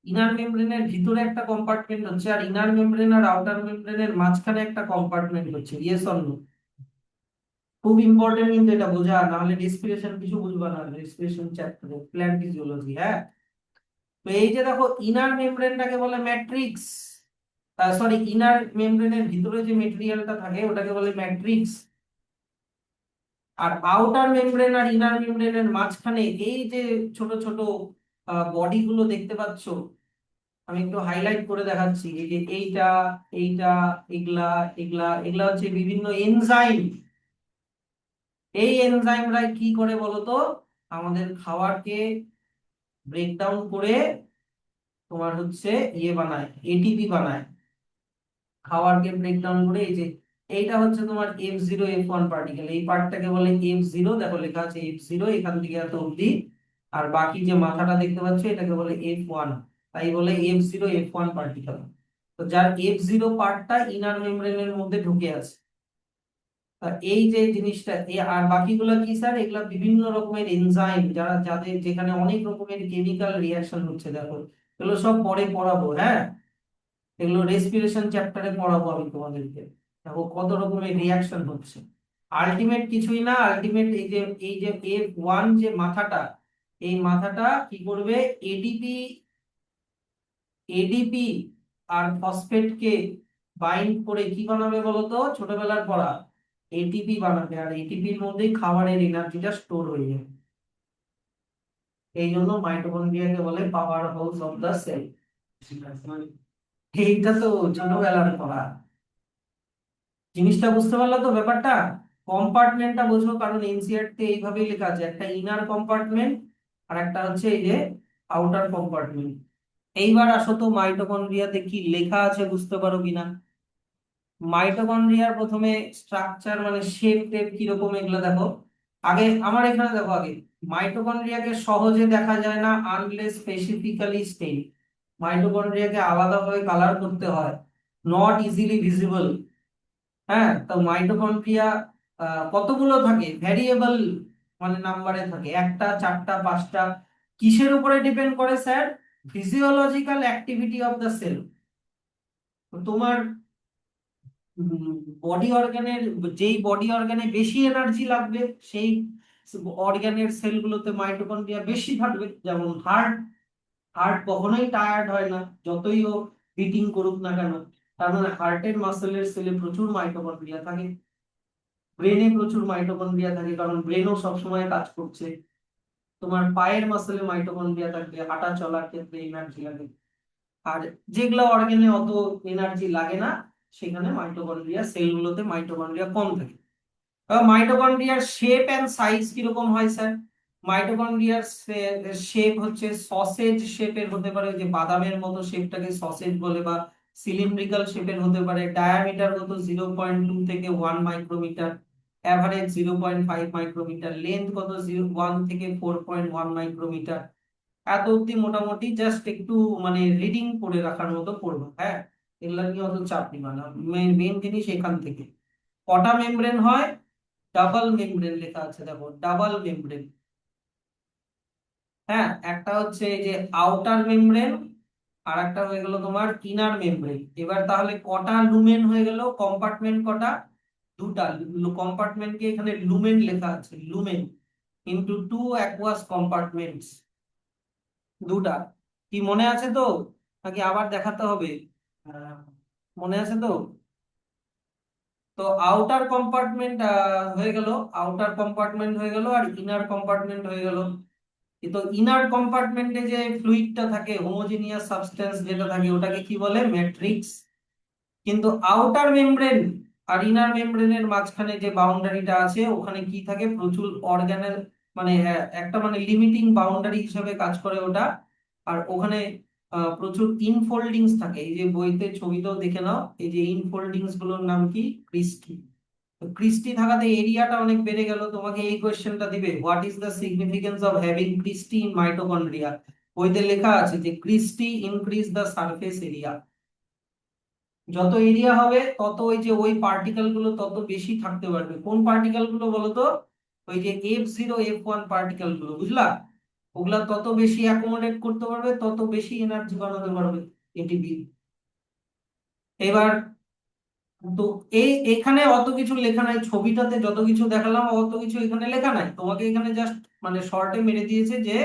ইনার মেমব্রেনের ভিতরে একটা কম্পার্টমেন্ট হচ্ছে, আর ইনার মেমব্রেন আর আউটার মেমব্রেনের মাঝখানে একটা কম্পার্টমেন্ট হচ্ছে। Yes or no? খুব ইম্পর্টেন্ট কিন্তু এটা বোঝা, না হলে রেসপিরেশন কিছু বুঝবা না, রেসপিরেশন চ্যাপ্টারে প্ল্যান্ট ফিজিওলজি, হ্যাঁ। তো এই যে দেখো ইনার মেমব্রেনটাকে বলে ম্যাট্রিক্স, সরি ইনার মেমব্রেনের ভিতরে যে মেটেরিয়ালটা থাকে ওটাকে বলে ম্যাট্রিক্স। আর আউটার মেমব্রেন আর ইনার মেমব্রেনের মাঝখানে এই যে ছোট ছোট বডি গুলো দেখতে পাচ্ছো, আমি একটু হাইলাইট করে দেখাচ্ছি। এই যে এইটা, এইটা, এগুলা, এগুলা, এগুলা হচ্ছে বিভিন্ন এনজাইম। এই এনজাইমরা কি করে বলতো? আমাদের খাবারকে ব্রেকডাউন করে তোমার হচ্ছে ইয়ে বানায়, এটিপি বানায়। খাবারকে ব্রেকডাউন করে এই যে এইটা হচ্ছে তোমার F0 F1 পার্টিকেল, এই পার্টটাকে বলে F0, দেখো লেখা আছে F0 এখান থেকে এত অবধি। আর বাকি যে মাথাটা দেখতে পাচ্ছ এটাকে বলে F1, তাই বলে F0 F1 পার্টিকেল। তো যার F0 পার্টটা ইনার মেমব্রেনের মধ্যে ঢুকে আছে। তা এই যে জিনিসটা আর বাকিগুলো কি স্যার? এগুলা বিভিন্ন রকমের এনজাইম, যারা যাদের যেখানে অনেক রকমের কেমিক্যাল রিয়াকশন হচ্ছে, দেখো এগুলো সব পরে পড়াবো, হ্যাঁ। এগুলো রেসপিরেশন চ্যাপ্টারে পড়াবো আমি তোমাদেরকে। দেখো কত রকমের রিয়াকশন হচ্ছে। আলটিমেট কিছুই না, আলটিমেট এই যে F1 যে মাথাটা, এই মাথাটা কি করবে? এডিপি এডিপি আর ফসফেটকে বাইন্ড করে কি বানাবে বলতো? ছোটবেলার পড়া এটিপি বানাবে, আর এটিপির মধ্যেই খাবারের এনার্জিটা স্টোর হয়ে যাবে। এই জন্য মাইটোকন্ড্রিয়াকে বলে power house of the cell. এইটা তো ছোটবেলার পড়া। জিনিসটা বুঝতে পারলো তো ব্যাপারটা? কম্পার্টমেন্টটা বুঝলো, কারণ এনসিইআরটি এইভাবেই লেখা আছে, একটা ইনার কম্পার্টমেন্ট আর একটা হচ্ছে এই যে আউটার কম্পার্টমেন্ট। এইবার আসো তো মাইটোকন্ড্রিয়াতে কি লেখা আছে বুঝতে পারো কিনা। মাইটোকন্ড্রিয়ার প্রথমে স্ট্রাকচার মানে শেপ টেপ কিরকম এগুলো দেখো। আগে আমার এখানে দেখো, আগে মাইটোকন্ড্রিয়াকে সহজে দেখা যায় না আনলেস স্পেসিফিক্যালি স্টেইন। মাইটোকন্ড্রিয়াকে আলাদাভাবে কালার করতে হয়, নট ইজিলি ভিজিবল। হ্যাঁ, তো মাইটোকন্ড্রিয়া কতগুলো থাকে? ভ্যারিয়েবল মানে নাম্বারে থাকে, একটা, চারটা, পাঁচটা। কিসের উপরে ডিপেন্ড করে sir? Physiological activity of the cell. তোমার বডি অর্গানের, যেই বডি অর্গানে বেশি এনার্জি লাগবে সেই অর্গানের সেলগুলোতে মাইটোকন্ড্রিয়া বেশি থাকবে। যেমন হার্ট, হার্ট কখনোই টায়ার্ড হয় না যতই ও বিটিং করুক না কেন, তার মানে হার্টের মাসেলের সেলে প্রচুর মাইটোকন্ড্রিয়া থাকে। ব্রেনে প্রচুর মাইটোকন্ড্রিয়া থাকে কারণ ব্রেনও সবসময় কাজ করছে। তোমার পায়ের মাসেলে মাইটোকন্ড্রিয়া থাকবে, হাঁটা চলার ক্ষেত্রে এনার্জি লাগে। আর যেগুলো অর্গানে অত এনার্জি লাগে না সেখানে মাইটোকন্ড্রিয়া, সেলগুলোতে মাইটোকন্ড্রিয়া কম থাকে। মাইটোকন্ড্রিয়ার শেপ এন্ড সাইজ কিরকম হয় স্যার? মাইটোকন্ড্রিয়ার শেপ হচ্ছে সসেজ শেপের হতে পারে, যে বাদামের মতো শেপটাকে সসেজ বলে, বা সিলিন্ড্রিক্যাল শেপের হতে পারে। ডায়ামিটার কত? 0.2 থেকে 1 মাইক্রোমিটার, অ্যাভারেজ 0.5 মাইক্রোমিটার। লেন্থ কত? 1 থেকে 4.1 মাইক্রোমিটার। এত অব্দি মোটামুটি জাস্ট একটু মানে রিডিং করে রাখার মতো পড়বো, হ্যাঁ, এগুলা নিয়ে অত চাপ নিবা না। মেন জিনিস এখান থেকে কটা মেমব্রেন হয়? ডাবল মেমব্রেন লেখা আছে, দেখো ডাবল মেমব্রেন। হ্যাঁ, একটা হচ্ছে এই যে আউটার মেমব্রেন, আর একটা হয়ে গেল তোমার ইনার মেমব্রেন। এবার তাহলে কটা লুমেন হয়ে গেল? কম্পার্টমেন্ট কটা? দুটা। কম্পার্টমেন্টকে এখানে লুমেন লেখা আছে, lumen into two aqueous compartments, দুটা। কি মনে আছে তো, নাকি আবার দেখাতে হবে? আহ, মনে আছে তো? তো আউটার কম্পার্টমেন্ট হয়ে গেল, আউটার কম্পার্টমেন্ট হয়ে গেল, আর ইনার কম্পার্টমেন্ট হয়ে গেল। তো ইনার কম্পার্টমেন্টে যে ফ্লুইডটা থাকে, হোমোজিনিয়াস সাবস্টেন্স যেটা থাকে, ওটাকে কি বলে? ম্যাট্রিক্স। কিন্তু আউটার মেমব্রেন আর ইনার মেমব্রেনের মাঝখানে যে বাউন্ডারিটা আছে, ওখানে কি থাকে? প্রচুর অর্গানেল, মানে একটা মানে লিমিটিং বাউন্ডারি হিসেবে কাজ করে ওটা। আর ওখানে প্রচুর ইনফোল্ডিংস থাকে। এই যে বইতে ছবিতেও দেখে নাও, এই যে ইনফোল্ডিংস গুলোর নাম কি? ক্রিস্টি। তো ক্রিস্টি থাকাতে এরিয়াটা অনেক বেড়ে গেল। তোমাকে এই কোয়েশ্চেনটা দিবে, what is the significance of having cristae in mitochondria. বইতে লেখা আছে যে cristae increase the surface area. যত এরিয়া হবে তত ওই যে ওই পার্টিকেল গুলো তত বেশি থাকতে পারবে। কোন পার্টিকেল গুলো বলো তো? ওই যে F0 F1 পার্টিকেল গুলো, বুঝলা? ওগুলা তত বেশি অ্যাকোমোডেট করতে পারবে, তত বেশি এনার্জি বানাতে পারবে এটিপি। এবার তো এই এখানে অত কিছু লেখা নাই, ছবিটাতে যত কিছু দেখালাম অত কিছু এখানে লেখা নাই। তোমাকে এখানে জাস্ট মানে শর্টে মেরে দিয়েছে যে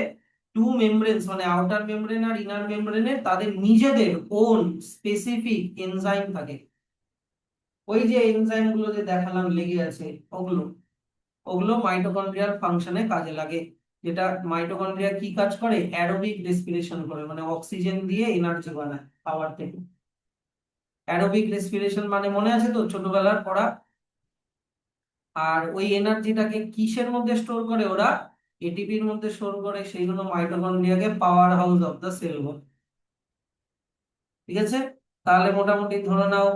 টু মেমব্রেনস, মানে আউটার মেমব্রেন আর ইনার মেমব্রেনের তাদের নিজেদের ওন স্পেসিফিক এনজাইম থাকে। ওই যে এনজাইম গুলো যে দেখালাম লেগে আছে, ওগুলো ওগুলো মাইটোকন্ড্রিয়াল ফাংশনে কাজে লাগে। যেটা মাইটোকন্ড্রিয়া কি কাজ করে? অ্যারোবিক রেসপিরেশন করে, মানে অক্সিজেন দিয়ে এনার্জি বানায় খাবার থেকে। অ্যারোবিক রেসপিরেশন মানে মনে আছে তো ছোটবেলার পড়া? আর ওই এনার্জিটাকে কিসের মধ্যে স্টোর করে ওরা? এটিপির মধ্যে স্টোর করে, সেই জন্য মাইটোকন্ড্রিয়াকে power house of the cell বলে। ঠিক আছে, তাহলে মোটামুটি ধরে নাও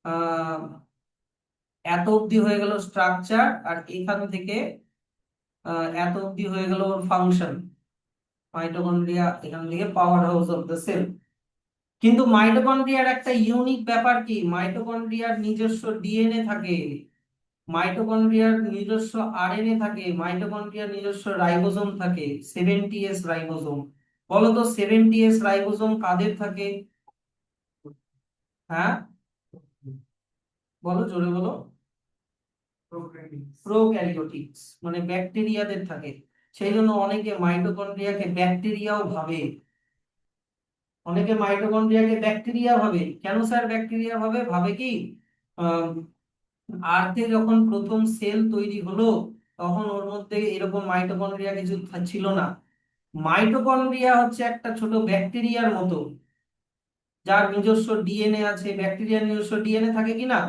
আহ এত অবধি হয়ে গেল স্ট্রাকচার, আর এখান থেকে এত অবধি হয়ে গেল ওর ফাংশন। মাইটোকন্ড্রিয়া এখান থেকে power house of the cell. কিন্তু মাইটোকন্ড্রিয়ার একটা ইউনিক ব্যাপার কি, মাইটোকন্ড্রিয়ার নিজস্ব ডিএনএ থাকে, মাইটোকন্ড্রিয়ার নিজস্ব আরএনএ থাকে, মাইটোকন্ড্রিয়ার নিজস্ব রাইবোজোম থাকে, 70S রাইবোজোম। বলো তো 70S রাইবোজোম কাদের থাকে? হ্যাঁ, বলো জোরে বলো। প্রোক্যারিওটিক্স, মানে ব্যাকটেরিয়াদের থাকে। সেই জন্য অনেকে মাইটোকন্ড্রিয়াকে ব্যাকটেরিয়াও ভাবে। অনেকে মাইটোকন্ড্রিয়াকে ব্যাকটেরিয়া ভাবে। কেন স্যার ব্যাকটেরিয়া ভাবে? ভাবে কি, আর্থে যখন প্রথম সেল তৈরি হলো তখন ওর মধ্যে এরকম মাইটোকন্ড্রিয়া কিছু ছিল না। মাইটোকন্ড্রিয়া হচ্ছে একটা ছোট ব্যাকটেরিয়ার মতো, যার নিজস্ব ডিএনএ আছে। ব্যাকটেরিয়ার নিজস্ব ডিএনএ থাকে কিনা?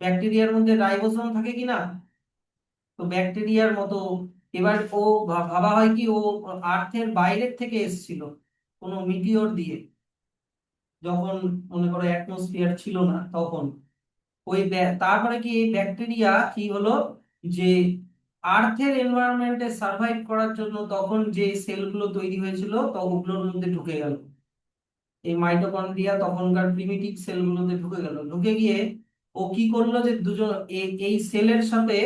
ব্যাকটেরিয়ার মধ্যে রাইবোসোম থাকে কিনা? তো ব্যাকটেরিয়ার মতো। এবার ও ভাবা হয় কি, ও আর্থের বাইরের থেকে এসেছিল কোনো মিটিওর দিয়ে, যখন মনে করো অ্যাটমসফিয়ার ছিল না তখন। ওই তারপরে কি এই ব্যাকটেরিয়া কি হলো, যে আর্থের এনভায়রনমেন্টে সার্ভাইভ করার জন্য তখন যে সেলগুলো তৈরি হয়েছিল তো ওগুলোর মধ্যে ঢুকে গেল। এই মাইটোকন্ড্রিয়া তখনকার প্রিমিটিভ সেলগুলোতে ঢুকে গেল, ঢুকে গিয়ে ও কি করলো, যে দুজন এই সেলের সাথে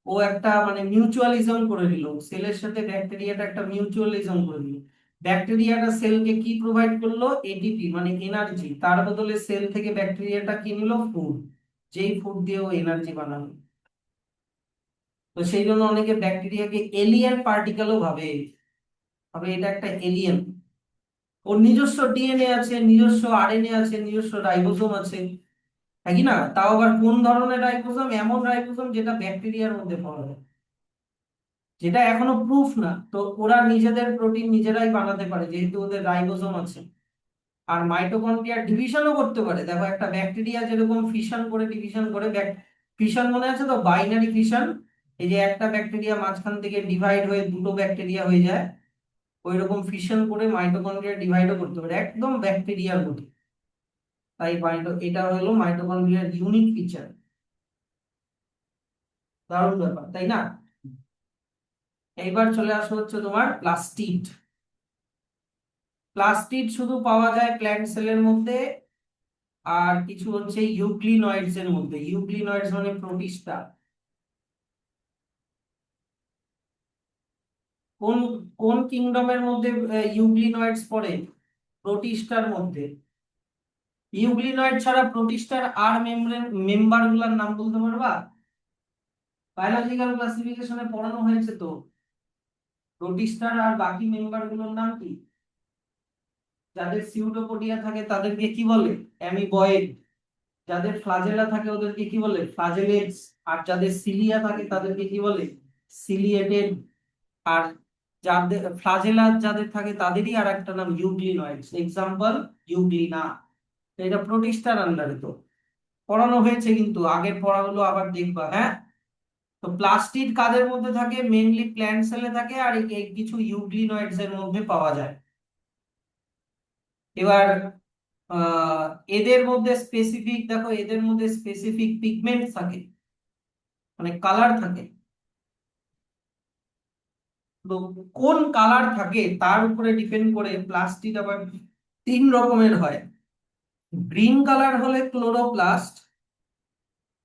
ও একটা মানে মিউচুয়ালিজম করে দিল। সেলের সাথে ব্যাকটেরিয়াটা একটা মিউচুয়ালিজম করে দিল। ব্যাকটেরিয়াটা সেলকে কি প্রোভাইড করলো? এটিপি মানে এনার্জি। তার বদলে সেল থেকে ব্যাকটেরিয়াটা কি নিল? ফুড। যেই ফুড দিয়ে ও এনার্জি বানাবে। তো সেই জন্য অনেকে ব্যাকটেরিয়াকে এলিয়েন পার্টিকেলও ভাবে, তবে এটা একটা এলিয়েন। ওর নিজস্ব ডিএনএ আছে, নিজস্ব আরএনএ আছে, নিজস্ব রাইবোসোম আছে, হ্যাঁ কি না? তাও আবার কোন ধরনের রাইবোসোম? এমন রাইবোসোম যেটা ব্যাকটেরিয়ার মধ্যে পাওয়া যায়, যেটা এখনো প্রুফ না। তো ওরা নিজেদের প্রোটিন নিজেরাই বানাতে পারে যেহেতু ওদের রাইবোসোম আছে। আর মাইটোকন্ড্রিয়া ডিভিশনও করতে পারে। দেখো একটা ব্যাকটেরিয়া যেরকম ফিশন করে ডিভিশন করে, ফিশন মনে আছে তো, বাইনারি ফিশন। এই যে একটা ব্যাকটেরিয়া মাঝখান থেকে ডিভাইড হয়ে দুটো ব্যাকটেরিয়া হয়ে যায়, ওই রকম ফিশন করে মাইটোকন্ড্রিয়া ডিভাইডও করতে পারে, একদম ব্যাকটেরিয়ার মতো। তাই এটা হলো মাইটোকন্ড্রিয়ার ইউনিক ফিচার। দারুণ ব্যাপার, তাই না? এইবার চলে আসো হচ্ছে তোমার প্লাস্টিড। প্লাস্টিড শুধু পাওয়া যায় প্ল্যান্ট সেলের মধ্যে, আর কিছু হচ্ছে ইউক্লিনয়েডস এর মধ্যে। ইউক্লিনয়েডস মানে প্রোটিস্টা। কোন কোন কিংডমের মধ্যে ইউক্লিনয়েডস পড়ে? প্রোটিস্টার মধ্যে। ইউক্লিনয়েড ছাড়া প্রোটিস্টার আর মেম্বার গুলার নাম বলতে পারবা? বায়োলজিক্যাল ক্লাসিফিকেশনে পড়ানো হয়েছে তো। প্রোটিস্টার আর বাকি মেম্বার গুলোর নাম কি? যাদের সিউডোপোডিয়া থাকে তাদেরকে কি বলে? অ্যামিবয়েড। যাদের ফ্লাজেলা থাকে ওদেরকে কি বলে? ফ্লাজেলেটস। আর যাদের সিলিয়া থাকে তাদেরকে কি বলে? সিলিয়েটেড। আর যাদের ফ্লাজেলা যাদের থাকে তাদেরই আর একটা নাম ইউগ্লিনয়েডস, এক্সাম্পল ইউগ্লিনা। তো এটা প্রোটিস্টার আন্ডারে তো পড়ানো হয়েছে, কিন্তু আগের পড়াগুলো আবার দেখবা, হ্যাঁ। তো প্লাস্টিড কাদের মধ্যে থাকে? মেইনলি প্ল্যান্ট সেলে থাকে, আর কিছু ইউগ্লিনয়েডস এর মধ্যে পাওয়া যায়। এবার আহ এদের মধ্যে স্পেসিফিক, দেখো এদের মধ্যে স্পেসিফিক পিগমেন্ট থাকে, মানে কালার থাকে। তো কোন কালার থাকে তার উপরে ডিপেন্ড করে প্লাস্টিড আবার তিন রকমের হয়। গ্রিন কালার হলে ক্লোরোপ্লাস্ট।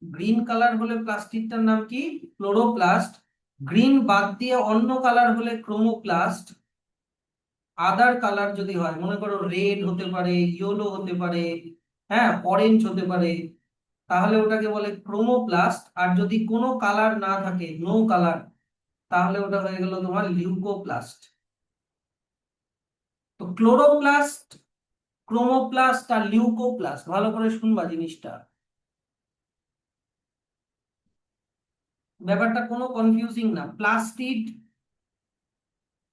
গ্রিন কালার হলে প্লাস্টিকটার নাম কি? ক্লোরোপ্লাস্ট। গ্রিন বাদ দিয়ে অন্য কালার হলে ক্রোমোপ্লাস্ট। আদার কালার যদি হয়, মনে করো রেড হতে পারে, ইয়েলো হতে পারে, হ্যাঁ, অরেঞ্জ হতে পারে, তাহলে ওটাকে বলে ক্রোমোপ্লাস্ট। আর যদি কোনো কালার না থাকে, নো কালার, তাহলে ওটা হয়ে গেল তোমার লিউকোপ্লাস্ট। তো ক্লোরোপ্লাস্ট, ক্রোমোপ্লাস্ট আর লিউকোপ্লাস্ট, ভালো করে শুনবা জিনিসটা। ব্যাপারটা কোনো কনফিউজিং না। প্লাস্টিড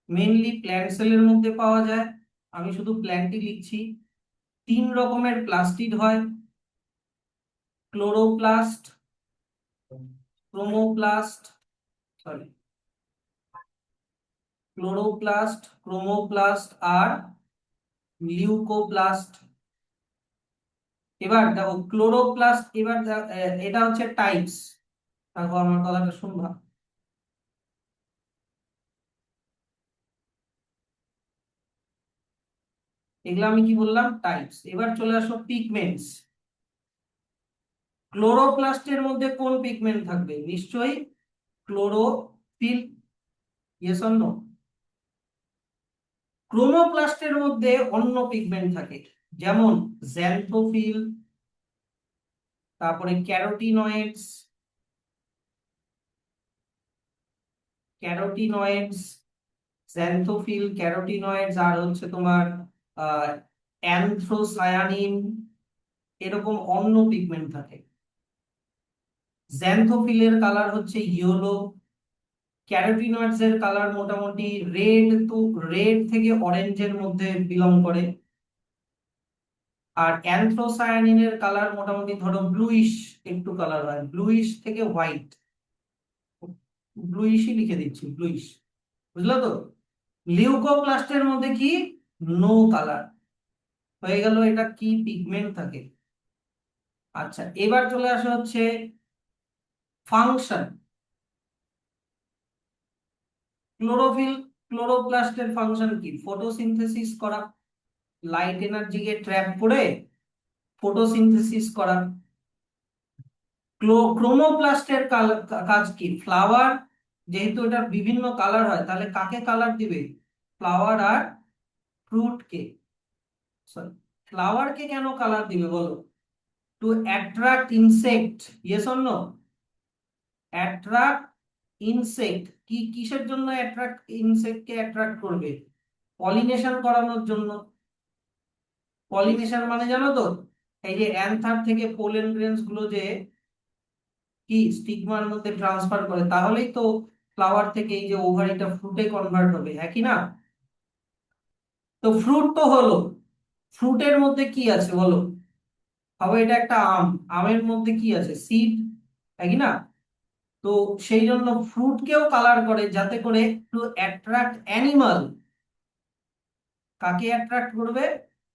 মেইনলি প্ল্যান্ট সেলের মধ্যে পাওয়া যায়, আমি শুধু প্ল্যান্টই লিখছি। তিন রকমের প্লাস্টিড হয়: chloroplast, chromoplast, sorry, chloroplast, chromoplast আর লিউকোপ্লাস্ট। এবার দেখো ক্লোরোপ্লাস্ট, এটা হচ্ছে টাইপস। দেখো আমার কথাটা শুনবা। এগুলো আমি কি বললাম? টাইপস। এবার চলে আসো পিগমেন্টস। ক্লোরোপ্লাস্টের মধ্যে কোন পিগমেন্ট থাকবে? নিশ্চয়ই ক্লোরোফিল। Yes or no? ক্রোমোপ্লাস্টের মধ্যে অন্য পিগমেন্ট থাকে, যেমন জ্যান্থোফিল, তারপরে ক্যারোটিনয়েডস, ক্যারোটিনয়েডস, জ্যান্থোফিল, ক্যারোটিনয়েডস, আর হচ্ছে তোমার অ্যানথ্রোসায়ানিন, এরকম অন্য পিগমেন্ট থাকে। জ্যান্থোফিলের কালার হচ্ছে ইয়েলো। ক্যারোটিনয়েডস এর কালার মোটামুটি রেড, তো রেড থেকে অরেঞ্জের মধ্যে বিলং করে। আর অ্যানথ্রোসায়ানিনের কালার মোটামুটি ধরো ব্লুইশ একটু কালার হয়, ব্লুইশ থেকে হোয়াইট। ব্লুইশই লিখে দিচ্ছি, ব্লুইশ। বুঝলো তো? লিউকোপ্লাস্টের মধ্যে কি? No colour. হয়ে গেল এটা কি পিগমেন্ট থাকে। আচ্ছা, এবার চলে আসা হচ্ছে ফাংশন। ক্লোরোফিল, ক্লোরোপ্লাস্টের ফাংশন কি? ফটোসিনথেসিস করা, লাইট এনার্জিকে ট্র্যাপ করে ফটোসিনথেসিস করা। ক্রোমোপ্লাস্টের কাজ কি? ফ্লাওয়ার। যেহেতু এটা বিভিন্ন কালার হয়, তাহলে কাকে কালার দিবে? ফ্লাওয়ার আর ফ্রুট কে। সরি, ফ্লাওয়ার কে কেন কালার দিবে বলো? To attract insect, yes or no? Attract insect, কিসের জন্য অ্যাট্রাক্ট, ইনসেক্টকে অ্যাট্রাক্ট করবে? পলিনেশন করানোর জন্য। পলিনেশন মানে জানো তো, এই যে অ্যানথার থেকে পোলেন গ্রেনস গুলো যে কি স্টিগমার মধ্যে ট্রান্সফার করে, তাহলেই তো ফ্লাওয়ার থেকে এই যে ওভারিটা ফ্রুটে কনভার্ট হবে, হ্যাঁ কি না? তো ফ্রুট তো হলো, ফ্রুটের মধ্যে কি আছে বলো? ভাবো এটা একটা আম, আমের মধ্যে কি আছে? সিড, হ্যাঁ কি না? তো সেই জন্য ফ্রুটকেও কালার করে যাতে করে টু অ্যাট্রাক্ট অ্যানিমাল। কাকে অ্যাট্রাক্ট করবে?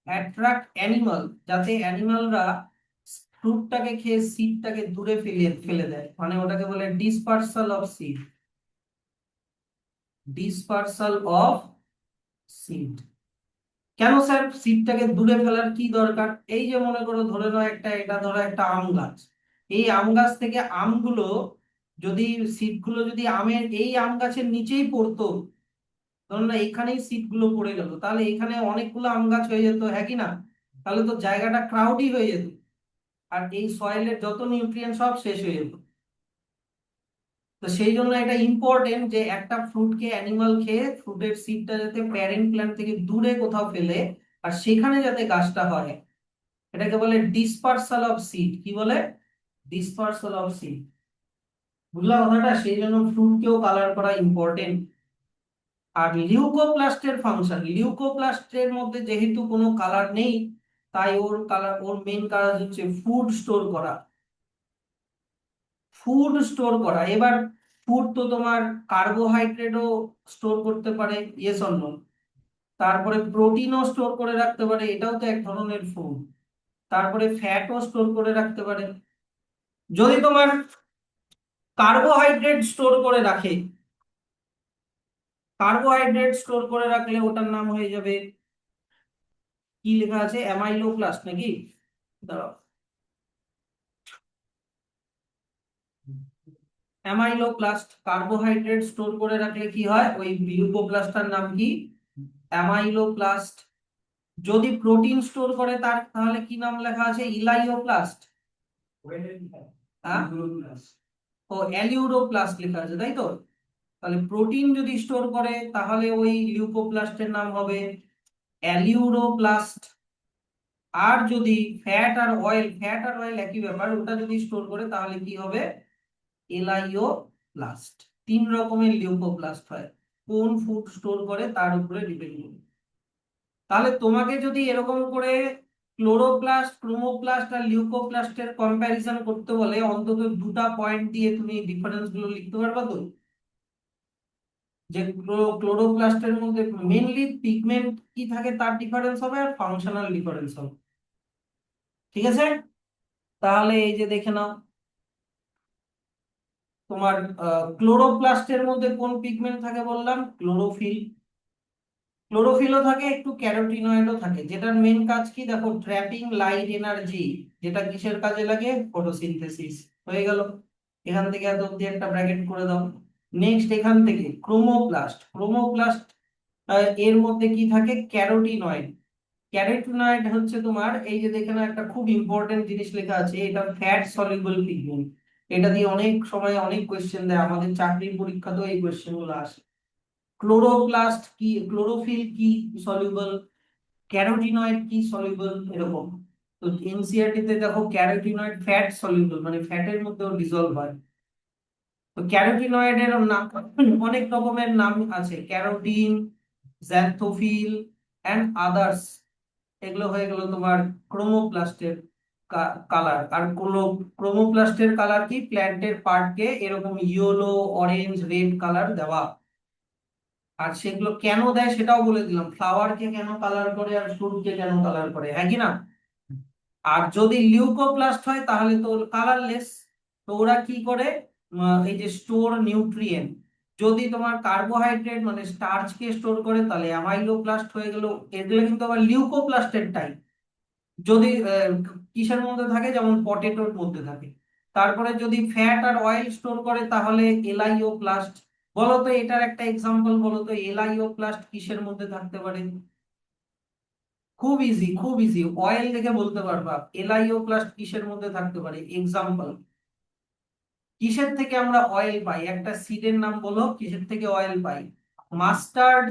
অ্যাট্রাক্ট অ্যানিমাল, যাতে অ্যানিমালরা ফ্রুটটাকে খেয়ে সিডটাকে দূরে ফেলে ফেলে দেয়, মানে ওটাকে বলে dispersal of seed. Dispersal of seed. কেন স্যার সিডটাকে দূরে ফেলার কি দরকার? এই যে মনে করো, ধরে নাও একটা, এটা ধরো একটা আম গাছ, এই আম গাছ থেকে আমগুলো যদি, সিডগুলো যদি আমের এই আম গাছের নিচেই পড়তো, ধরুন না এইখানেই সিট গুলো পড়ে গেল, তাহলে এখানে অনেকগুলো আম গাছ হয়ে যেত, হ্যাঁ কি না? তাহলে তো জায়গাটা ক্রাউডি হয়ে যেত, আর এই সয়েলের যত নিউট্রিয়েন্ট সব শেষ হয়ে যেত। তো সেই জন্য এটা ইম্পর্টেন্ট যে একটা ফ্রুটকে অ্যানিমাল খেয়ে ফ্রুটের সিডটা যাতে প্যারেন্ট প্ল্যান্ট থেকে দূরে কোথাও ফেলে, আর সেখানে যাতে গাছটা হয়, এটাকে বলে ডিসপার্সাল অফ সিড। কি বলে? Dispersal of seed. বুঝলা কথাটা? সেই জন্য ফ্রুটকেও কালার করা ইম্পর্টেন্ট। আর লিউকোপ্লাস্টের ফাংশন, লিউকোপ্লাস্টের মধ্যে যেহেতু কোনো কালার নেই, তাই ওর কালার, ওর মেইন কাজ হচ্ছে ফুড স্টোর করা। ফুড স্টোর করা। এবার ফুড তো তোমার কার্বোহাইড্রেটও স্টোর করতে পারে, ইয়েস অর নো? তারপরে প্রোটিনও স্টোর করে রাখতে পারে, এটাও তো এক ধরনের ফুড। তারপরে ফ্যাটও স্টোর করে রাখতে পারে। যদি তোমার কার্বোহাইড্রেট স্টোর করে রাখে, কার্বোহাইড্রেট স্টোর করে রাখলে ওটার নাম হয়ে যাবে, কি লেখা আছে, অ্যামাইলোপ্লাস্ট নাকি? দাঁড়াও, অ্যামাইলোপ্লাস্ট। কার্বোহাইড্রেট স্টোর করে রাখলে কি হয়, ওই লিউকোপ্লাস্টটার নাম কি? অ্যামাইলোপ্লাস্ট। যদি প্রোটিন স্টোর করে তার, তাহলে কি নাম লেখা আছে? ইলাইওপ্লাস্ট। হ্যাঁ, ও অ্যালিউরোপ্লাস্ট লেখা আছে, তাই তো? তাহলে প্রোটিন যদি স্টোর করে তাহলে ওই লিউকোপ্লাস্টের নাম হবে অ্যালিউরোপ্লাস্ট। আর যদি ফ্যাট আর অয়েল, ফ্যাট আর অয়েল একই ব্যাপার, ওটা যদি স্টোর করে তাহলে কি হবে? এলাইওপ্লাস্ট। তিন রকমের লিউকোপ্লাস্ট হয়, কোন ফুড স্টোর করে তার উপরে ডিপেন্ড করে। তাহলে তোমাকে যদি এরকম করে ক্লোরোপ্লাস্ট, ক্রোমোপ্লাস্ট আর লিউকোপ্লাস্টের কম্প্যারিজন করতে বলে, অন্তত দুটা পয়েন্ট দিয়ে তুমি ডিফারেন্স গুলো লিখতে পারবা তো? যে ক্লোরোপ্লাস্টের মধ্যে মেইনলি পিগমেন্ট কি থাকে তার ডিফারেন্স হবে, আর ফাংশনাল ডিফারেন্স হবে। ঠিক আছে? তাহলে এই যে দেখে নাও, তোমার ক্লোরোপ্লাস্টের মধ্যে কোন পিগমেন্ট থাকে বললাম? ক্লোরোফিল। ক্লোরোফিলও থাকে, একটু ক্যারোটিনয়েডও থাকে, যেটার মেন কাজ কি দেখো, ট্র্যাপিং লাইট এনার্জি। যেটা কিসের কাজে লাগে? ফটোসিনথেসিস। হয়ে গেল। এখান থেকে এত অব্দি একটা ব্র্যাকেট করে দাও। নেক্সট এখান থেকে ক্রোমোপ্লাস্ট। ক্রোমোপ্লাস্ট এর মধ্যে কি থাকে? ক্যারোটিনয়েড। ক্যারোটিনয়েড হচ্ছে তোমার, এই যে দেখে না, একটা খুব ইম্পর্টেন্ট জিনিস লেখা আছে, এটা ফ্যাট সলিউবল পিগমেন্ট। এটা দিয়ে অনেক সময় অনেক কোয়েশ্চেন দেয়, আমাদের চাকরির পরীক্ষাতেও এই কোয়েশ্চেন গুলো আসে। ক্লোরোপ্লাস্ট কি, ক্লোরোফিল কি সলিউবল, ক্যারোটিনয়েড কি সলিউবল, এরকম। তো এনসিইআরটি তে দেখো ক্যারোটিনয়েড ফ্যাট সলিউবল, মানে ফ্যাটের মধ্যেও ডিসলভ হয়। তো ক্যারোটিনয়েডের নাম অনেক রকমের নাম আছে, ক্যারোটিন, জ্যান্থোফিল অ্যান্ড আদার্স। এগুলো হয়ে গেল তোমার ক্রোমোপ্লাস্টের কালার। আর ক্রোমোপ্লাস্টের কালার কি, প্ল্যান্টের পার্টকে এরকম ইয়েলো, অরেঞ্জ, রেড কালার দেওয়া। আর সেগুলো কেন দেয় সেটাও বলে দিলাম, ফ্লাওয়ারকে কেন কালার করে আর ফ্রুটকে কেন কালার করে, হ্যাঁ কি না? আর যদি লিউকোপ্লাস্ট হয় তাহলে তো কালারলেস। তো ওরা কি করে? এই যে স্টোর নিউট্রিয়েন্ট, যদি তোমার কার্বোহাইড্রেট মানে স্টার্চকে স্টোর করে তাহলে অ্যামাইলোপ্লাস্ট হয়ে গেল। এগুলো কিন্তু আবার লিউকোপ্লাস্টের টাইপ। যদি কিসের মধ্যে থাকে, যেমন পটেটোর মধ্যে থাকে। তারপরে যদি ফ্যাট আর অয়েল স্টোর করে তাহলে এলাইওপ্লাস্ট। বলো তো এটার একটা এক্সাম্পল বলো তো, এলাইওপ্লাস্ট কিসের মধ্যে থাকতে পারে? খুব ইজি, খুব ইজি, অয়েল দেখে বলতে পারবা এলআইও প্লাস কিসের মধ্যে থাকতে পারে। এক্সাম্পল, কিসের থেকে আমরা অয়েল পাই? একটা সিডের নাম বলো, কিসের থেকে অয়েল পাই? মাস্টার্ড,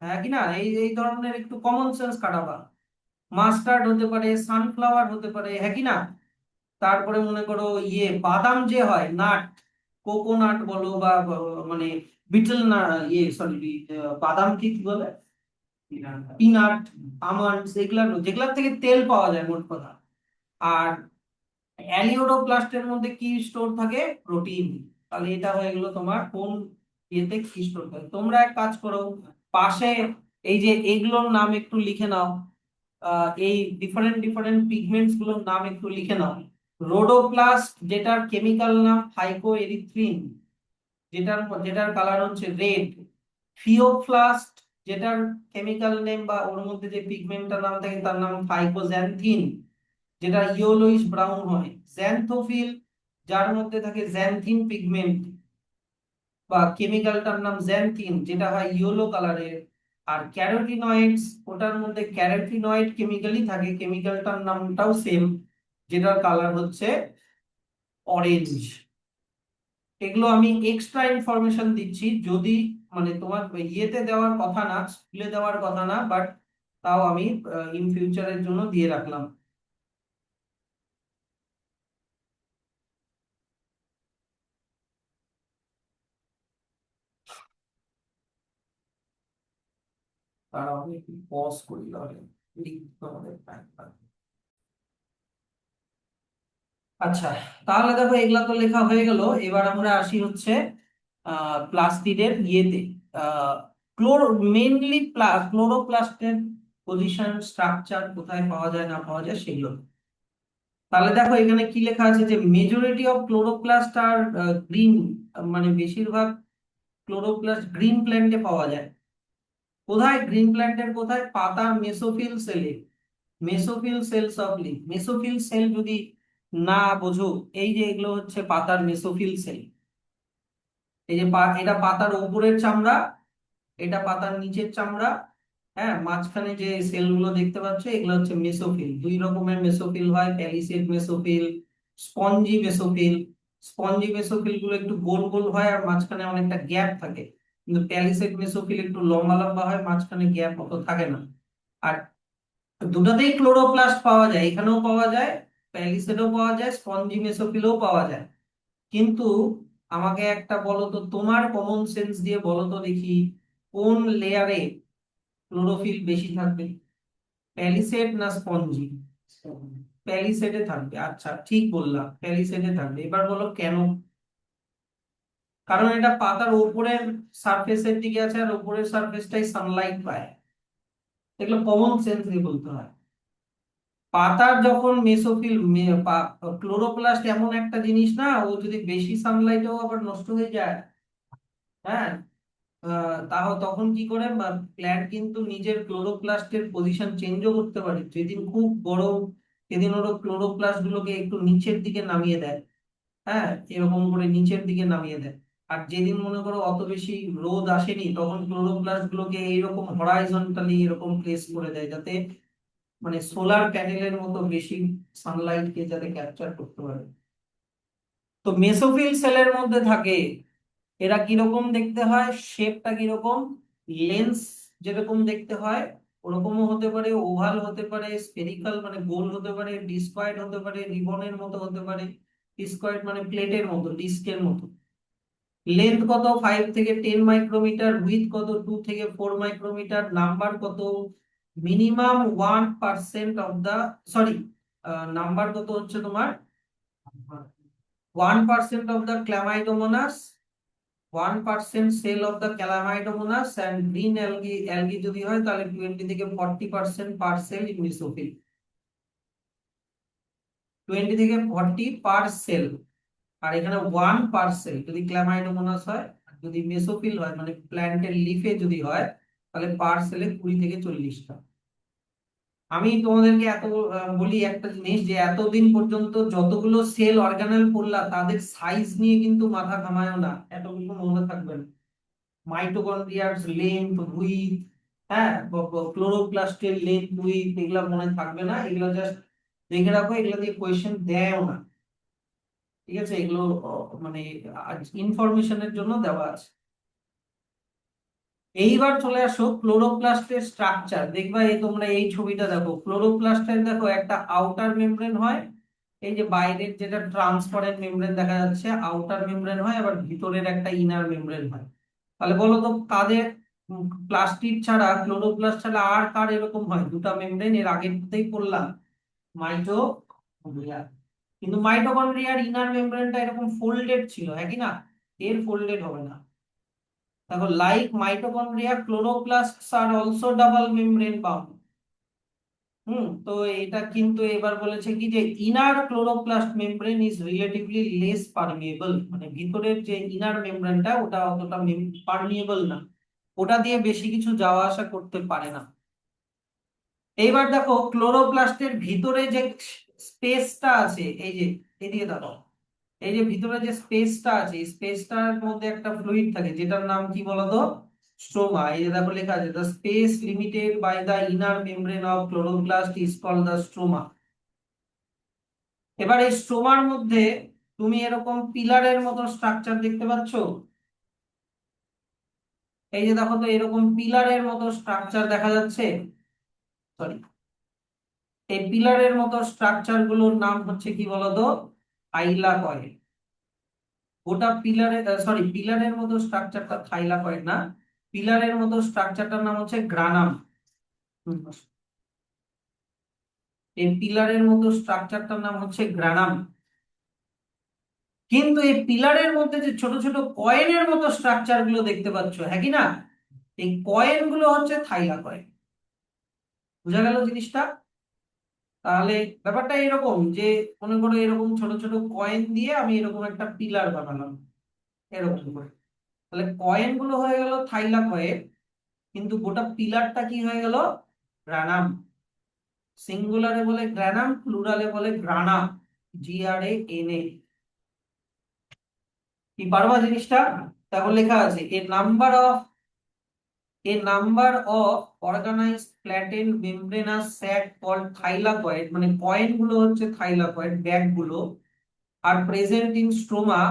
হ্যাঁ কি না? এই এই ধরনের একটু কমন সেন্স খাটাবা। মাস্টার্ড হতে পারে, সানফ্লাওয়ার হতে পারে, হ্যাঁ কি না? তারপরে মনে করো বাদাম যে হয়, নাট, কোকোনাট বলো বা মানে বিটল না, সরি, বাদাম কি কি বলে, পিনাট, আমন্ডস, এগুলা যেগুলা থেকে তেল পাওয়া যায় মোট কথা। আর অ্যালিওডোপ্লাস্টের মধ্যে কি স্টোর থাকে? প্রোটিন। তাহলে এটা হয়ে গেল তোমার কোন ইয়েতে কি স্টোর থাকে। তোমরা এক কাজ করো, পাশে এই যে এগুলোর নাম একটু লিখে নাও, এই ডিফারেন্ট ডিফারেন্ট পিগমেন্টস গুলোর নাম একটু লিখে নাও। রোডোপ্লাস্ট, যেটার কেমিক্যাল নাম ফাইকোএরিথ্রিন, যেটার যেটার কালার হচ্ছে রেড। ফিওফ্লাস্ট, যেটার কেমিক্যাল নেম বা ওর মধ্যে যে পিগমেন্টটার নাম থাকে তার নাম ফাইকোজ্যান্থিন, যেটা ইয়েলোইশ ব্রাউন হয়। জ্যান্থোফিল, যার মধ্যে থাকে জ্যান্থিন পিগমেন্ট বা কেমিক্যালটার নাম জ্যান্থিন, যেটা হয় ইয়েলো কালারের। আর ক্যারোটিনয়েডস, ওটার মধ্যে ক্যারোটিনয়েড কেমিক্যালই থাকে, কেমিক্যালটার নামটাও সেম, যেটার কালার হচ্ছে অরেঞ্জ। এগুলো আমি এক্সট্রা ইনফরমেশন দিচ্ছি, যদি মানে তোমার ইয়েতে দেওয়ার কথা না, স্কুলে দেওয়ার কথা না, বাট তাও আমি ইন ফিউচারের জন্য দিয়ে রাখলাম। তারা আমি একটু পজ করি তাহলে লিখতে আমাদের time লাগবে। আচ্ছা, তাহলে দেখো এগুলা তো লেখা হয়ে গেল। এবার আমরা আসি হচ্ছে প্লাস্টিডের ইয়েতে, ক্লোরো মেইনলি ক্লোরোপ্লাস্টের পজিশন, স্ট্রাকচার, কোথায় পাওয়া যায় না পাওয়া যায় সেগুলো। তাহলে দেখো এখানে কি লেখা আছে যে majority of chloroplast are green, মানে বেশিরভাগ ক্লোরোপ্লাস্ট গ্রিন প্ল্যান্টে পাওয়া যায়। কোথায় গ্রিন প্ল্যান্টের? কোথায়? পাতার মেসোফিল সেলে। Mesophyll cells of leaf. Mesophyll cell যদি না বোঝো, এই যে এগুলো হচ্ছে পাতার মেসোফিল সেল। এই যে এটা পাতার উপরের চামড়া, এটা পাতার নিচের চামড়া। হ্যাঁ, মাঝখানে যে সেলগুলো দেখতে পাচ্ছ এগুলো হচ্ছে মেসোফিল। দুই রকমের মেসোফিল হয়, palisade mesophyll, spongy mesophyll. Spongy mesophyll গুলো একটু গোল গোল হয় আর মাঝখানে অনেকটা গ্যাপ থাকে, কিন্তু প্যালিসেড মেসোফিল একটু লম্বা লম্বা হয়, মাঝখানে গ্যাপ অত থাকে না। আর দুটাতেই ক্লোরোপ্লাস্ট পাওয়া যায়, এখানেও পাওয়া যায়, প্যালিসেডও পাওয়া যায়, স্পঞ্জি মেসোফিলও পাওয়া যায়। কিন্তু আমাকে একটা বলো তো, তোমার কমন সেন্স দিয়ে বলো তো দেখি, কোন লেয়ারে ক্লোরোফিল বেশি থাকবে? প্যালিসেড না স্পঞ্জি? প্যালিসেডে থাকবে। আচ্ছা, ঠিক বললাম, প্যালিসেডে থাকবে। এবার বলো কেন? কারণ এটা পাতার উপরের সারফেসের দিকে আছে আর উপরের সারফেসটাই সানলাইট পায়। এগুলো কমন সেন্স দিয়ে বলতে হয়। পাতার যখন মেসোফিল, ক্লোরোপ্লাস্ট এমন একটা জিনিস না, ও যদি বেশি সানলাইটেও আবার নষ্ট হয়ে যায়। হ্যাঁ, তাও তখন কি করে, প্ল্যান্ট কিন্তু নিজের ক্লোরোপ্লাস্টের পজিশন চেঞ্জও করতে পারে। যেদিন খুব গরম সেদিন ওরা ক্লোরোপ্লাস্ট গুলোকে একটু নিচের দিকে নামিয়ে দেয়। হ্যাঁ, এরকম করে নিচের দিকে নামিয়ে দেয়। আর যেদিন মনে করো অত বেশি রোদ আসেনি, তখন ক্লোরোপ্লাস্ট গুলোকে এইরকম হরাইজন্টালি এরকম প্লেস করে দেয়, যাতে মানে সোলার প্যানেলের মতো বেশি সানলাইট কে যাতে ক্যাপচার করতে পারে। তো মেসোফিল সেলের মধ্যে থাকে। এরা কিরকম দেখতে হয়, শেপটা কিরকম? লেন্স যেরকম দেখতে হয় ওরকমও হতে পারে, ওভাল হতে পারে, স্ফেরিক্যাল মানে গোল হতে পারে, ডিস্কয়েড হতে পারে, রিবনের মতো হতে পারে। ডিস্কয়েড মানে প্লেটের মতো, ডিস্কের মতো। লেন্থ কত? 5 থেকে 10 মাইক্রোমিটার। উইথ কত? 2 থেকে 4 মাইক্রোমিটার। নাম্বার কত? Minimum 1% of the, sorry, number কত হচ্ছে তোমার? 1% of the chlamydomonas, 1% cell of the chlamydomonas and green algae. Algae যদি হয় তাহলে 20 থেকে 40% পার সেল ইন মেসোফিল। 20 থেকে 40 পার সেল। আর এখানে 1% যদি ক্লামাইডোমোনাস হয়। আর যদি মেসোফিল হয় মানে প্ল্যান্টের লিফে যদি হয়, তাহলে পার সেলে 20 থেকে 40টা। আমি তোমাদেরকে এত বলি একটা জিনিস, যে এতদিন পর্যন্ত যতগুলো সেল অর্গানেল পড়লা তাদের সাইজ নিয়ে কিন্তু মাথা ঘামায়ও না, এতগুলো মনে থাকবে না। মাইটোকন্ড্রিয়ার লেন্থ, উইথ, হ্যাঁ, ক্লোরোপ্লাস্টের লেন্থ উইডথ এগুলা মনে থাকবে না, এগুলো জাস্ট দেখে রাখো, এগুলো দিয়ে কোয়েশ্চেন দেয়ও না। ঠিক আছে, এগুলো মানে ইনফরমেশনের জন্য দেওয়া আছে। এইবার চলে আসো ক্লোরোপ্লাস্টের স্ট্রাকচার। দেখবা এই তোমরা এই ছবিটা দেখো, ক্লোরোপ্লাস্টের দেখো একটা আউটার মেমব্রেন হয়, এই যে বাইরের যেটা ট্রান্সপারেন্ট মেমব্রেন দেখা যাচ্ছে আউটার মেমব্রেন হয়, আবার ভিতরের একটা ইনার মেমব্রেন হয়। তাহলে বলো তো কাদের প্লাস্টিড ছাড়া, ক্লোরোপ্লাস্ট ছাড়া আর কার এরকম হয় দুটা মেমব্রেন? এর আগেরটাই পড়লাম, মাইটোকন্ড্রিয়া। কিন্তু মাইটোকন্ড্রিয়ার ইনার মেমব্রেনটা এরকম ফোল্ডেড ছিল, হ্যাঁ কি না? এর ফোল্ডেড হবে না। দেখো, লাইক মাইটোকন্ড্রিয়া ক্লোরোপ্লাস্টস আর অলসো ডাবল মেমব্রেন বাউন্ড। তো এটা কিন্তু এবার বলেছে কি যে inner chloroplast membrane is relatively less permeable, মানে ভিতরের যে ইনার মেমব্রেনটা ওটা অতটা পারমিয়েবল না, ওটা দিয়ে বেশি কিছু যাওয়া আসা করতে পারে না। এইবার দেখো ক্লোরোপ্লাস্টের ভিতরে যে স্পেসটা আছে, এই যে এদিকে দেখো, এই যে ভিতরে যে স্পেসটা আছে, এই স্পেসটার মধ্যে একটা ফ্লুইড থাকে যেটার নাম কি বলতো? স্ট্রোমা। এই যে দেখো লেখা আছে, the space limited by the inner membrane of chloroplast is called the stroma. এবার এই স্ট্রোমার মধ্যে তুমি এরকম পিলারের মতো স্ট্রাকচার দেখতে পাচ্ছ। এই যে দেখো তো এরকম পিলারের মতো স্ট্রাকচার দেখা যাচ্ছে। সরি, এই পিলারের মতো স্ট্রাকচার গুলোর নাম হচ্ছে কি বলতো? থাইলাকয়েড। ওটা পিলারের, সরি, পিলারের মতো স্ট্রাকচারটা থাইলাকয়েড না, পিলারের মতো স্ট্রাকচারটার নাম হচ্ছে গ্রানাম। এই পিলারের মতো স্ট্রাকচারটার নাম হচ্ছে গ্রানাম। কিন্তু এই পিলারের মধ্যে যে ছোট ছোট কয়েনের মতো স্ট্রাকচার গুলো দেখতে পাচ্ছ, হ্যাঁ কি না? এই কয়েন গুলো হচ্ছে থাইলাকয়েড। বুঝা গেল জিনিসটা? তাহলে ব্যাপারটা এরকম যে মনে করো এরকম ছোট ছোট কয়েন দিয়ে আমি এরকম একটা পিলার বানালাম, এরকম করে। তাহলে কয়েন গুলো হয়ে গেল থাইলাকয়েড, কিন্তু গোটা পিলারটা কি হয়ে গেল? গ্রানাম। সিঙ্গুলারে বলে গ্রানাম, প্লুরালে বলে গ্রানা, GRANA। কি পারবা জিনিসটা? তারপর লেখা আছে a number of organized flattened membranous sac called thylakoid, মানে কয়েন গুলো হচ্ছে থাইলাকয়েড ব্যাগ গুলো, আর প্রেজেন্ট ইন স্ট্রোমা।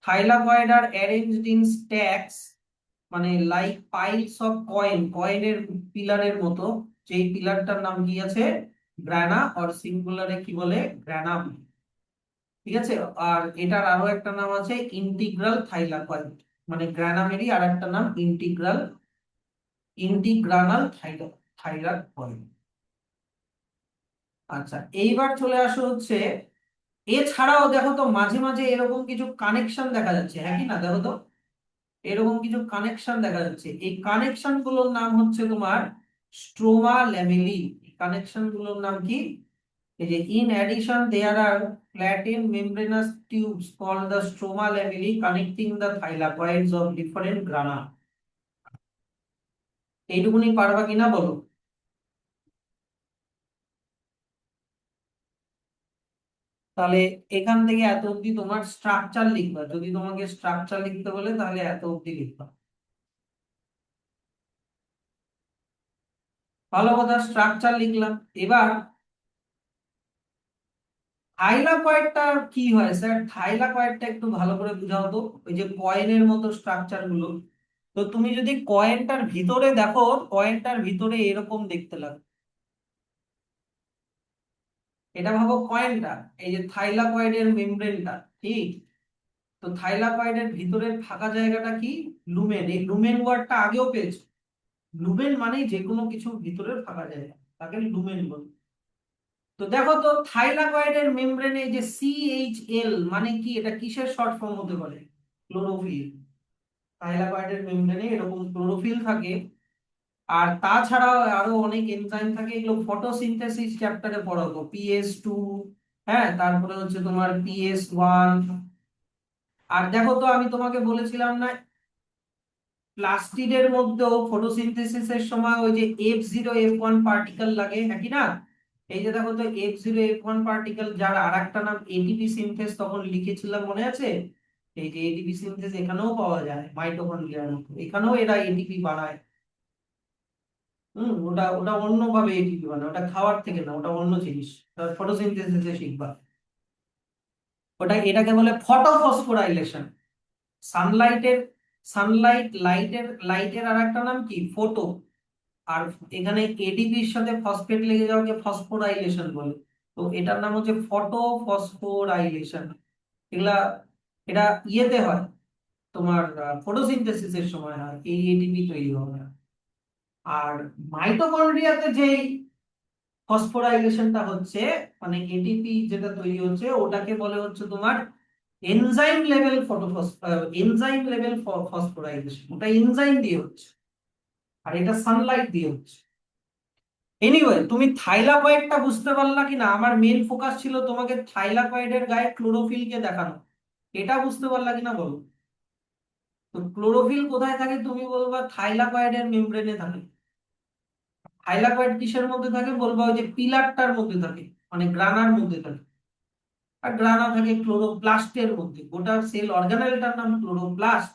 থাইলাকয়েড আর অ্যারেঞ্জড ইন স্ট্যাকস, মানে লাইক পাইলস অফ কয়েন, কয়েনের পিলারের মতো। যেই পিলারটার নাম কি আছে? গ্রানা, আর সিঙ্গুলারে কি বলে? গ্রানাম। ঠিক আছে। আর এটার আরো একটা নাম আছে ইন্টিগ্রাল থাইলাকয়েড, মানে গ্রানামেরই আর একটা নাম ইন্টিগ্রানাল থাইলাকয়েড। আচ্ছা, এইবার চলে আসো হচ্ছে, এছাড়াও দেখো তো মাঝে মাঝে এরকম কিছু কানেকশন দেখা যাচ্ছে, হ্যাঁ কি না? দেখো তো এরকম কিছু কানেকশন দেখা যাচ্ছে, এই কানেকশন গুলোর নাম হচ্ছে তোমার স্ট্রোমা ল্যামেলি। কানেকশন গুলোর নাম কি? এই যে in addition there are flatten membranous tubes called the stroma lamellae connecting the thylakoids of different grana. এইটুকুনি পারবা কিনা বলো? তাহলে এখান থেকে এত অব্দি তোমার স্ট্রাকচার লিখবা, যদি তোমাকে স্ট্রাকচার লিখতে বলে তাহলে এত অব্দি লিখবা। ভালো কথা, স্ট্রাকচার লিখলাম। এবার থাইলাকয়েডটা কি হয় স্যার? থাইলাকয়েডটা একটু ভালো করে বুঝাও তো। ওই যে কয়েনের মতো স্ট্রাকচার গুলো, তো তুমি যদি কয়েনটার ভিতরে দেখো, কয়েনটার ভিতরে এরকম দেখতে লাগে। এটা ভাবো কয়েনটা, এই যে থাইলাকয়েডের মেমব্রেনটা, ঠিক? তো থাইলাকয়েডের ভিতরের ফাঁকা জায়গাটা কি? লুমেন। এই লুমেন ওয়ার্ডটা আগেও পেয়েছো। লুমেন মানে যে কোনো কিছুর ভিতরের ফাঁকা জায়গা, তাকে লুমেন বলে। তো দেখো তো থাইলাকয়েডের মেমব্রেনে যে CHL মানে কি, এটা কিসের শর্ট ফর্ম হতে পারে? ক্লোরোফিল। থাইলাকয়েডের মেমব্রেনে এরকম ক্লোরোফিল থাকে। আর তাছাড়াও আরো অনেক এনজাইম থাকে, এগুলো ফটোসিনথেসিস চ্যাপ্টারে পড়াবো, PS2, হ্যাঁ, তারপরে হচ্ছে তোমার PS1। আর দেখো তো আমি তোমাকে বলেছিলাম না, প্লাস্টিডের মধ্যেও ফটোসিনথেসিসের সময় ওই যে F0F1 পার্টিকেল লাগে, হ্যাঁ কি না? এই যে দেখো তো F0F1 পার্টিকেল, যার আর একটা নাম এটিপি সিনথেস, তখন লিখেছিলাম মনে আছে? এই যে এটিপি সিনথেস এখানেও পাওয়া যায়, মাইটোকন্ড্রিয়ার মতো এখানেও এরা এটিপি বানায়। ওটা ওটা অন্যভাবে এটিপি বানায়, ওটা খাওয়ার থেকে না, ওটা অন্য জিনিস, ফটোসিনথেসিসে শিখবা। ওটা এটাকে বলে ফটোফসফোরাইলেশন। সানলাইটের লাইটের আর একটা নাম কি, ফটো। আর এখানে এডিপির সাথে ফসফেট লেগে যাওয়াকে ফসফোরাইলেশন বলে। তো এটার নাম হচ্ছে ফটোফসফোরাইলেশন। এগুলা, এটা ইয়েতে হয়, তোমার ফটোসিনথেসিসের সময় হয়, এই এটিপি তৈরি হবে। আর মাইটোকন্ড্রিয়াতে যেই ফসফোরাইলেশনটা হচ্ছে, মানে এটিপি যেটা তৈরি হচ্ছে, ওটাকে বলে হচ্ছে তোমার এনজাইম লেভেল ফসফোরাইলেশন। ওটা এনজাইম দিয়ে হচ্ছে, আর এটা সানলাইট দিয়ে হচ্ছে। এনিওয়ে, তুমি থাইলাকয়েডটা বুঝতে পারলা কিনা? আমার মেন ফোকাস ছিল তোমাকে থাইলাকয়েডের গায়ে ক্লোরোফিলকে দেখানো। এটা বুঝতে পারলা কিনা বলো? তো ক্লোরোফিল কোথায় থাকে? তুমি বলবা থাইলাকয়েডের মেমব্রেনে থাকে। থাইলাকয়েড কিসের মধ্যে থাকে বলবা? ওই যে পিলারটার মধ্যে থাকে, মানে গ্রানার মধ্যে থাকে। আর গ্রানা থাকে ক্লোরোপ্লাস্টের মধ্যে। গোটা সেল অর্গানেলটার নাম ক্লোরোপ্লাস্ট।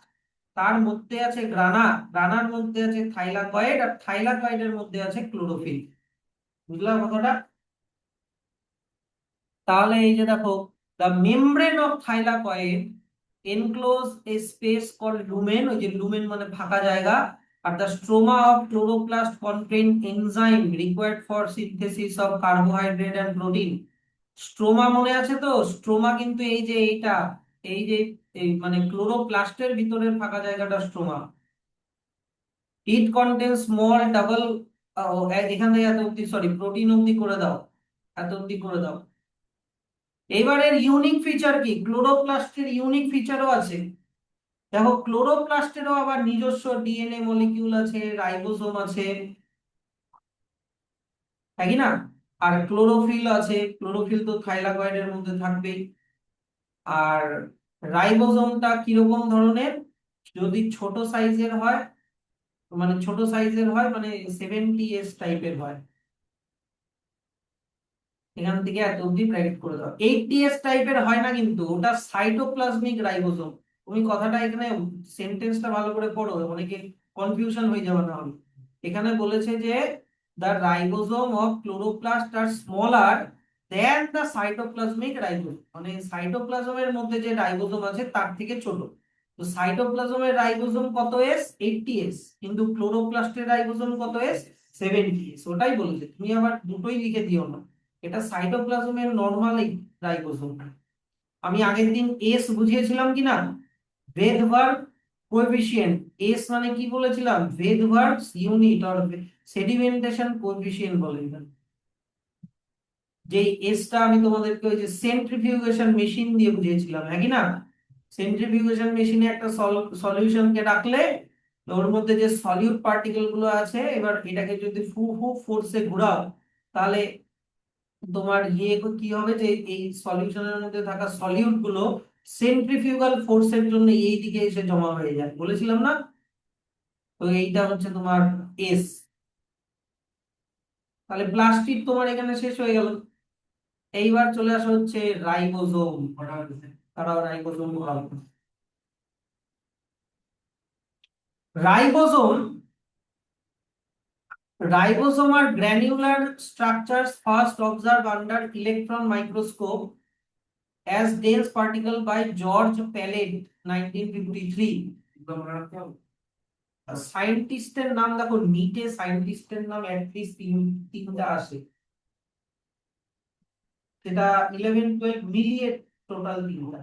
তার মধ্যে আছে গ্রানা, গ্রানার মধ্যে আছে থাইলাকয়েড, আর থাইলাকয়েডের মধ্যে আছে ক্লোরোফিল। বুঝলাম কথাটা? তাহলে এই যে দেখো, the membrane of thylakoid enclose a space called lumen, ওই যে লুমেন মানে ফাঁকা জায়গা। আর the stroma of chloroplast contain enzyme required for synthesis of carbohydrate and protein. Stroma মনে আছে তো? স্ট্রোমা কিন্তু এই যে এইটা, এই যে এই মানে ক্লোরোপ্লাস্টের ভিতরের ফাঁকা জায়গাটা স্ট্রোমা। ইট কন্টেন স্মল ডাবল, এখান থেকে এত অব্দি, সরি প্রোটিন অব্দি করে দাও, এত অব্দি করে দাও। এবারের ইউনিক ফিচার কি? ক্লোরোপ্লাস্টের ইউনিক ফিচারও আছে। দেখো, ক্লোরোপ্লাস্টেরও আবার নিজস্ব ডিএনএ মলিকিউল আছে, রাইবোসোম আছে, তাই না? আর ক্লোরোফিল আছে, ক্লোরোফিল তো থাইলাকয়েডের মধ্যে থাকবেই। আর রাইবোসোমটা কিরকম ধরনের? যদি ছোট সাইজের হয়, মানে ছোট সাইজের হয় মানে 70s টাইপের হয়। এখান থেকে এত অব্দি ব্র্যাকেট করে দাও। 80s টাইপের হয় না কিন্তু, ওটা সাইটোপ্লাজমিক রাইবোসোম। তুমি কথাটা এখানে সেন্টেন্সটা ভালো করে পড়ো, অনেকে কনফিউশন হয়ে যাবে না হলে। এখানে বলেছে যে the ribosome of chloroplast are smaller than the cytoplasmic ribosome, মানে সাইটোপ্লাজমের মধ্যে যে রাইবোসোম আছে তার থেকে ছোট। তো সাইটোপ্লাজমের রাইবোসোম কত এস? 80s। কিন্তু ক্লোরোপ্লাস্টের রাইবোসোম কত এস? 70s। ওটাই বলেছে, তুমি আবার দুটোই লিখে দিও না। এটা সাইটোপ্লাজমের নরমাল রাইবোসোম। আমি আগের দিন এস বুঝিয়েছিলাম কি না? ভেদভার্গ কোএফিসিয়েন্ট। এস মানে কি বলেছিলাম? ভেদভার্গ ইউনিট অর সেডিমেন্টেশন কোএফিসিয়েন্ট বলে এটা। যে এসটা আমি তোমাদেরকে ওই যে সেন্ট্রিফিউগেশন মেশিন দিয়ে বুঝিয়েছিলাম, হ্যাঁ কি না? সেন্ট্রিফিউগেশন মেশিনে একটা সলিউশনকে রাখলে ওর মধ্যে যে সলিউট পার্টিকেল গুলো আছে, এবার এটাকে যদি ফু ফু ফোর্সে ঘোরাও, তাহলে তোমার ইয়ে কি হবে, যে এই সলিউশনের মধ্যে থাকা সলিউট গুলো সেন্ট্রিফিউগাল ফোর্সের জন্য এই দিকে এসে জমা হয়ে যায়, বলেছিলাম না? তো এইটা হচ্ছে তোমার এস। তাহলে প্লাস্টিক তোমার এখানে শেষ হয়ে গেল। এইবার চলে আসা হচ্ছে রাইবোজোম। তারাও ribosome ribosome ribosome are granular structures first observe under electron microscope as dense particle by George Palade 1953। সায়েন্টিস্টের নাম দেখো, নিটে সায়েন্টিস্টের নাম অ্যাটলিস্ট তিনটা আসে, সেটা 11-12 মিলিয়ে টোটাল তিনটা।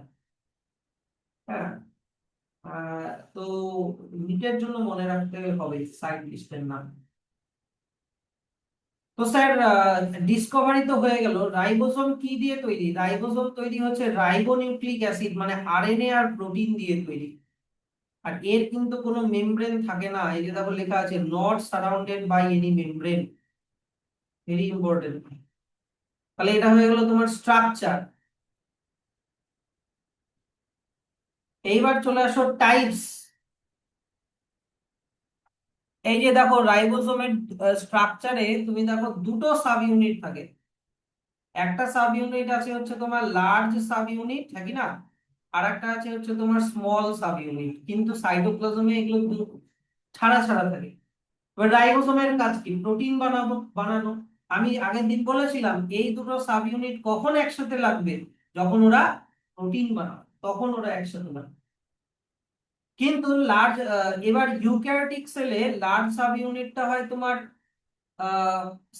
হ্যাঁ, তো নিটের জন্য মনে রাখতে হবে সায়েন্টিস্টের নাম। তো স্যার, ডিসকভারি তো হয়ে গেল। রাইবোসোম কি দিয়ে তৈরি? রাইবোসোম তৈরি হচ্ছে রাইবোনিউক্লিক অ্যাসিড, মানে আরএনএ আর প্রোটিন দিয়ে তৈরি। আর এর কিন্তু কোনো মেমব্রেন থাকে না, এই যে দেখো লেখা আছে not surrounded by any membrane. Very important. তাহলে এটা হয়ে গেল তোমার স্ট্রাকচার। এইবার চলে আসো টাইপস। এই যে দেখো রাইবোসোমের স্ট্রাকচারে তুমি দেখো দুটো সাব ইউনিট থাকে। একটা সাব ইউনিট আছে হচ্ছে তোমার লার্জ সাব ইউনিট, নাকি না? আর একটা আছে হচ্ছে তোমার স্মল সাব ইউনিট। কিন্তু সাইটোপ্লাজমে এগুলো ছাড়া ছাড়া থাকে। এবার রাইবোসোমের কাজ কি? প্রোটিন বানানো। আমি আগের দিন বলেছিলাম এই দুটো সাব ইউনিট কখন একসাথে লাগবে, যখন ওরা প্রোটিন বানাবে তখন ওরা একসাথে লাগবে। কিন্তু লার্জ, এবার ইউক্যারিওটিক সেলে লার্জ সাব ইউনিটটা হয় তোমার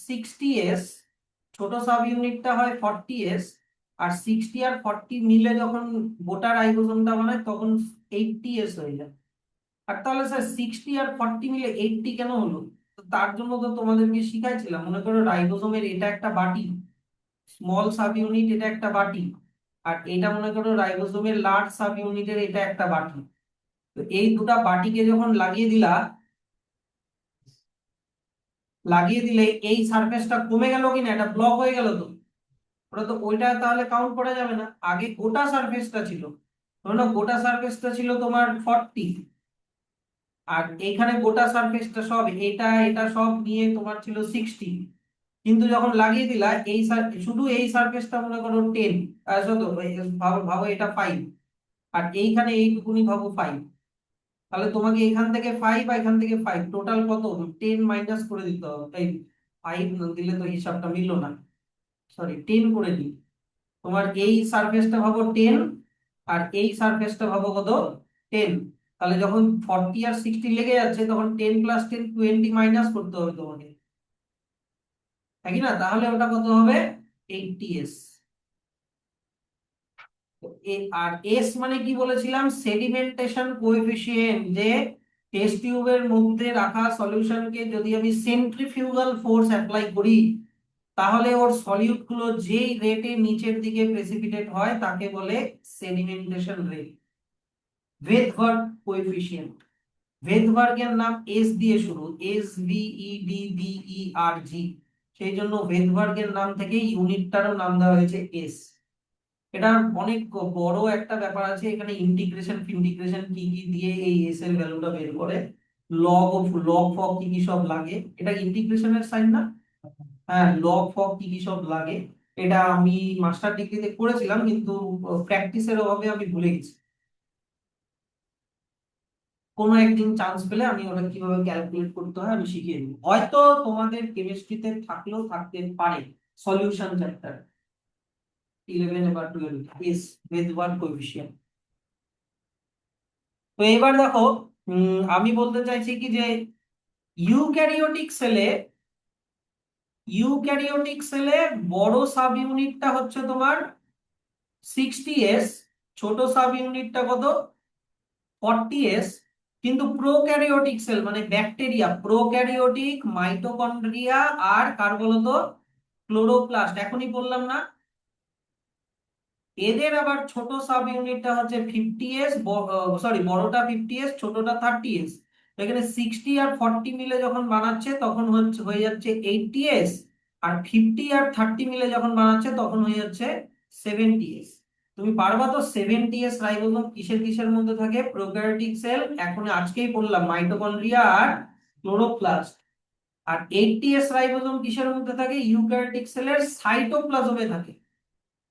60s, ছোট সাব ইউনিটটা হয় 40s, আর 60 আর 40 মিলে যখন গোটা রাইবোসোমটা বানায় তখন 80s হয়ে যায়। আর তাহলে স্যার 60 আর 40 মিলে 80 কেন হলো? তো তার জন্য তো তোমাদেরকে শিখাইছিলাম, মনে করো রাইবোসোমের এটা একটা বাটি, স্মল সাব ইউনিট এটা একটা বাটি, আর এটা মনে করো রাইবোসোমের লার্জ সাব ইউনিটের এটা একটা বাটি। তো এই দুটা বাটিকে যখন লাগিয়ে দিলে এই সারফেসটা কমে গেল কিনা, এটা ব্লক হয়ে গেল তো, ওটা তো ওইটা তাহলে কাউন্ট করা যাবে না। আগে গোটা সারফেসটা ছিল, ধরো না গোটা সারফেসটা ছিল তোমার 40, আর এইখানে গোটা সারফেসটা সব এটা এটা সব নিয়ে তোমার ছিল 60। কিন্তু যখন লাগিয়ে দিলা শুধু এই সারফেসটা মনে করো 10, ভাবো ভাবো এটা 5, আর এইখানে এইটুকুনি ভাবো 5, তাহলে তোমাকে এখান থেকে 5 আর এখান থেকে 5 টোটাল কত? 10 মাইনাস করে দিতে হবে। এই 5 দিলে তো হিসাবটা মিললো না, সরি 10 করে দিই। তোমার এই সারফেসটা ভাবো 10, আর এই সারফেসটা ভাবো কত? 10। তাহলে যখন 40 আর 60 লেগে যাচ্ছে তখন 10 প্লাস 10 20 মাইনাস করতে হবে তোমাকে, তাই না? তাহলে ওটা কত হবে? 80s। আর এস মানে কি বলেছিলাম? সেডিমেন্টেশন কোএফিসিয়েন্ট, যে টেস্ট টিউবের মধ্যে রাখা সলিউশনকে যদি আমি সেন্ট্রিফিউগাল ফোর্স অ্যাপ্লাই করি তাহলে ওর সলিউট গুলো যেই রেটে নিচের দিকে প্রেসিপিটেট হয় তাকে বলে সেডিমেন্টেশন রেট, ভেদভার্গ কোএফিসিয়েন্ট। ভেদভার্গের নাম এস দিয়ে শুরু, SVEDVERG, সেই জন্য ভেদভার্গের নাম থেকে ইউনিটটারও নাম দেওয়া হয়েছে এস। এটা অনেক বড় একটা ব্যাপার আছে এখানে, ইন্টিগ্রেশন ফিন্টিগ্রেশন কি কি দিয়ে এই এস এর ভ্যালুটা বের করে, লগ ফগ কি কি সব লাগে, এটা ইন্টিগ্রেশনের সাইন না? হ্যাঁ, লগ ফগ কি কি সব লাগে, এটা আমি মাস্টার ডিগ্রিতে করেছিলাম কিন্তু প্র্যাকটিসের অভাবে আমি ভুলে গেছি। কোনো একদিন চান্স পেলে আমি ওটা কিভাবে ক্যালকুলেট করতে হয় আমি শিখিয়ে দেবো, হয়তো তোমাদের কেমিস্ট্রিতে থাকলেও থাকতে পারে সলিউশন চ্যাপ্টার 11 বা 12 এস, ভেদভার্গ কোএফিসিয়েন্ট। তো এবার দেখো, আমি বলতে চাইছি কি যে ইউক্যারিওটিক সেলে ইউক্যারিওটিক সেলে বড় সাব ইউনিটটা হচ্ছে তোমার 60s, ছোট সাব ইউনিটটা কত? 40s। কিন্তু প্রোক্যারিওটিক সেল মানে ব্যাকটেরিয়া, প্রোক্যারিওটিক মাইটোকন্ড্রিয়া আর কার বলতো? ক্লোরোপ্লাস্ট, এখনই বললাম না? এদের আবার ছোট সাব ইউনিটটা হচ্ছে 50s, সরি বড়টা 50s ছোটটা 30s। এখানে 60 আর 40 মিলে যখন বানাচ্ছে তখন হয়ে যাচ্ছে 80s, আর 50 আর 30 মিলে যখন বানাচ্ছে তখন হয়ে যাচ্ছে 70s। তুমি পারবা তো? 70s রাইবোসোম কিসের কিসের মধ্যে থাকে? প্রোক্যারিওটিক সেল, এখন আজকেই বললাম মাইটোকন্ড্রিয়া আর ক্লোরোপ্লাস্ট। আর 80s রাইবোসোম কিসের মধ্যে থাকে? ইউক্যারিওটিক সেলের সাইটোপ্লাজমে থাকে।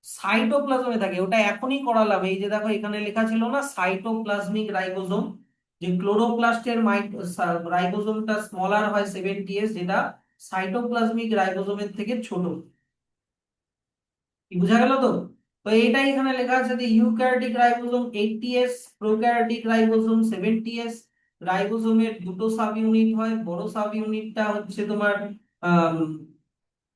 সাইটোপ্লাজমে থাকে, ওটা এখনই করালাম। এই যে দেখো এখানে লেখা ছিল না সাইটোপ্লাজমিক রাইবোসোম, যে ক্লোরোপ্লাস্টের রাইবোসোমটা স্মলার হয় 70s, যেটা সাইটোপ্লাজমিক রাইবোসোমের থেকে ছোট। কি বোঝা গেল তো? তো এইটাই এখানে লেখা আছে যে eukaryotic ribosome 80s, prokaryotic ribosome 70s। রাইবোসোমের দুটো সাব ইউনিট হয়, বড় সাব ইউনিটটা হচ্ছে তোমার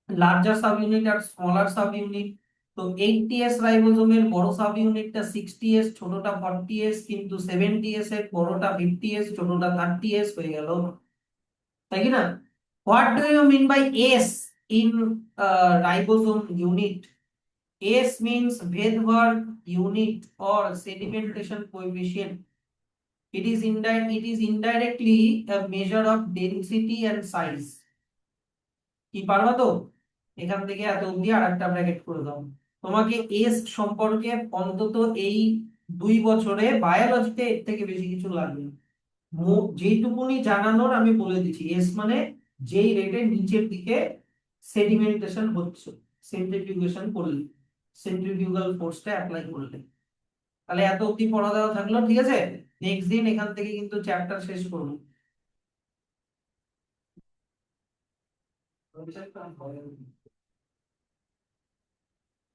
লার্জার সাব ইউনিট আর স্মলার সাব ইউনিট। তো 80s রাইবোসোমের বড় সাব ইউনিটটা 60s, ছোটটা 40s, কিন্তু 70s এর বড়টা 50s, ছোটটা 30s হয়ে গেল, তাই কি না? What do you mean by S in ribosome unit? S means Vedberg unit or sedimentation coefficient. It is indirectly a measure of density and size. কি পারবা তো? এখান থেকে এত অব্দি আর একটা ব্র্যাকেট করে দাও। তোমাকে এস সম্পর্কে অন্তত এই 2 বছরে বায়োলজিতে এর থেকে বেশি কিছু লাগবে না। যেটুকুনি জানানোর আমি বলে দিচ্ছি, এস মানে যেই রেটে নিচের দিকে সেডিমেন্টেশন হচ্ছে, সেন্ট্রিফিউগেশন করলে, সেন্ট্রিফিউগাল ফোর্সটা অ্যাপ্লাই করলে। তাহলে এত অব্দি পড়া দেওয়া থাকলো, ঠিক আছে? নেক্সট দিন এখান থেকে কিন্তু চ্যাপ্টার শেষ করবো।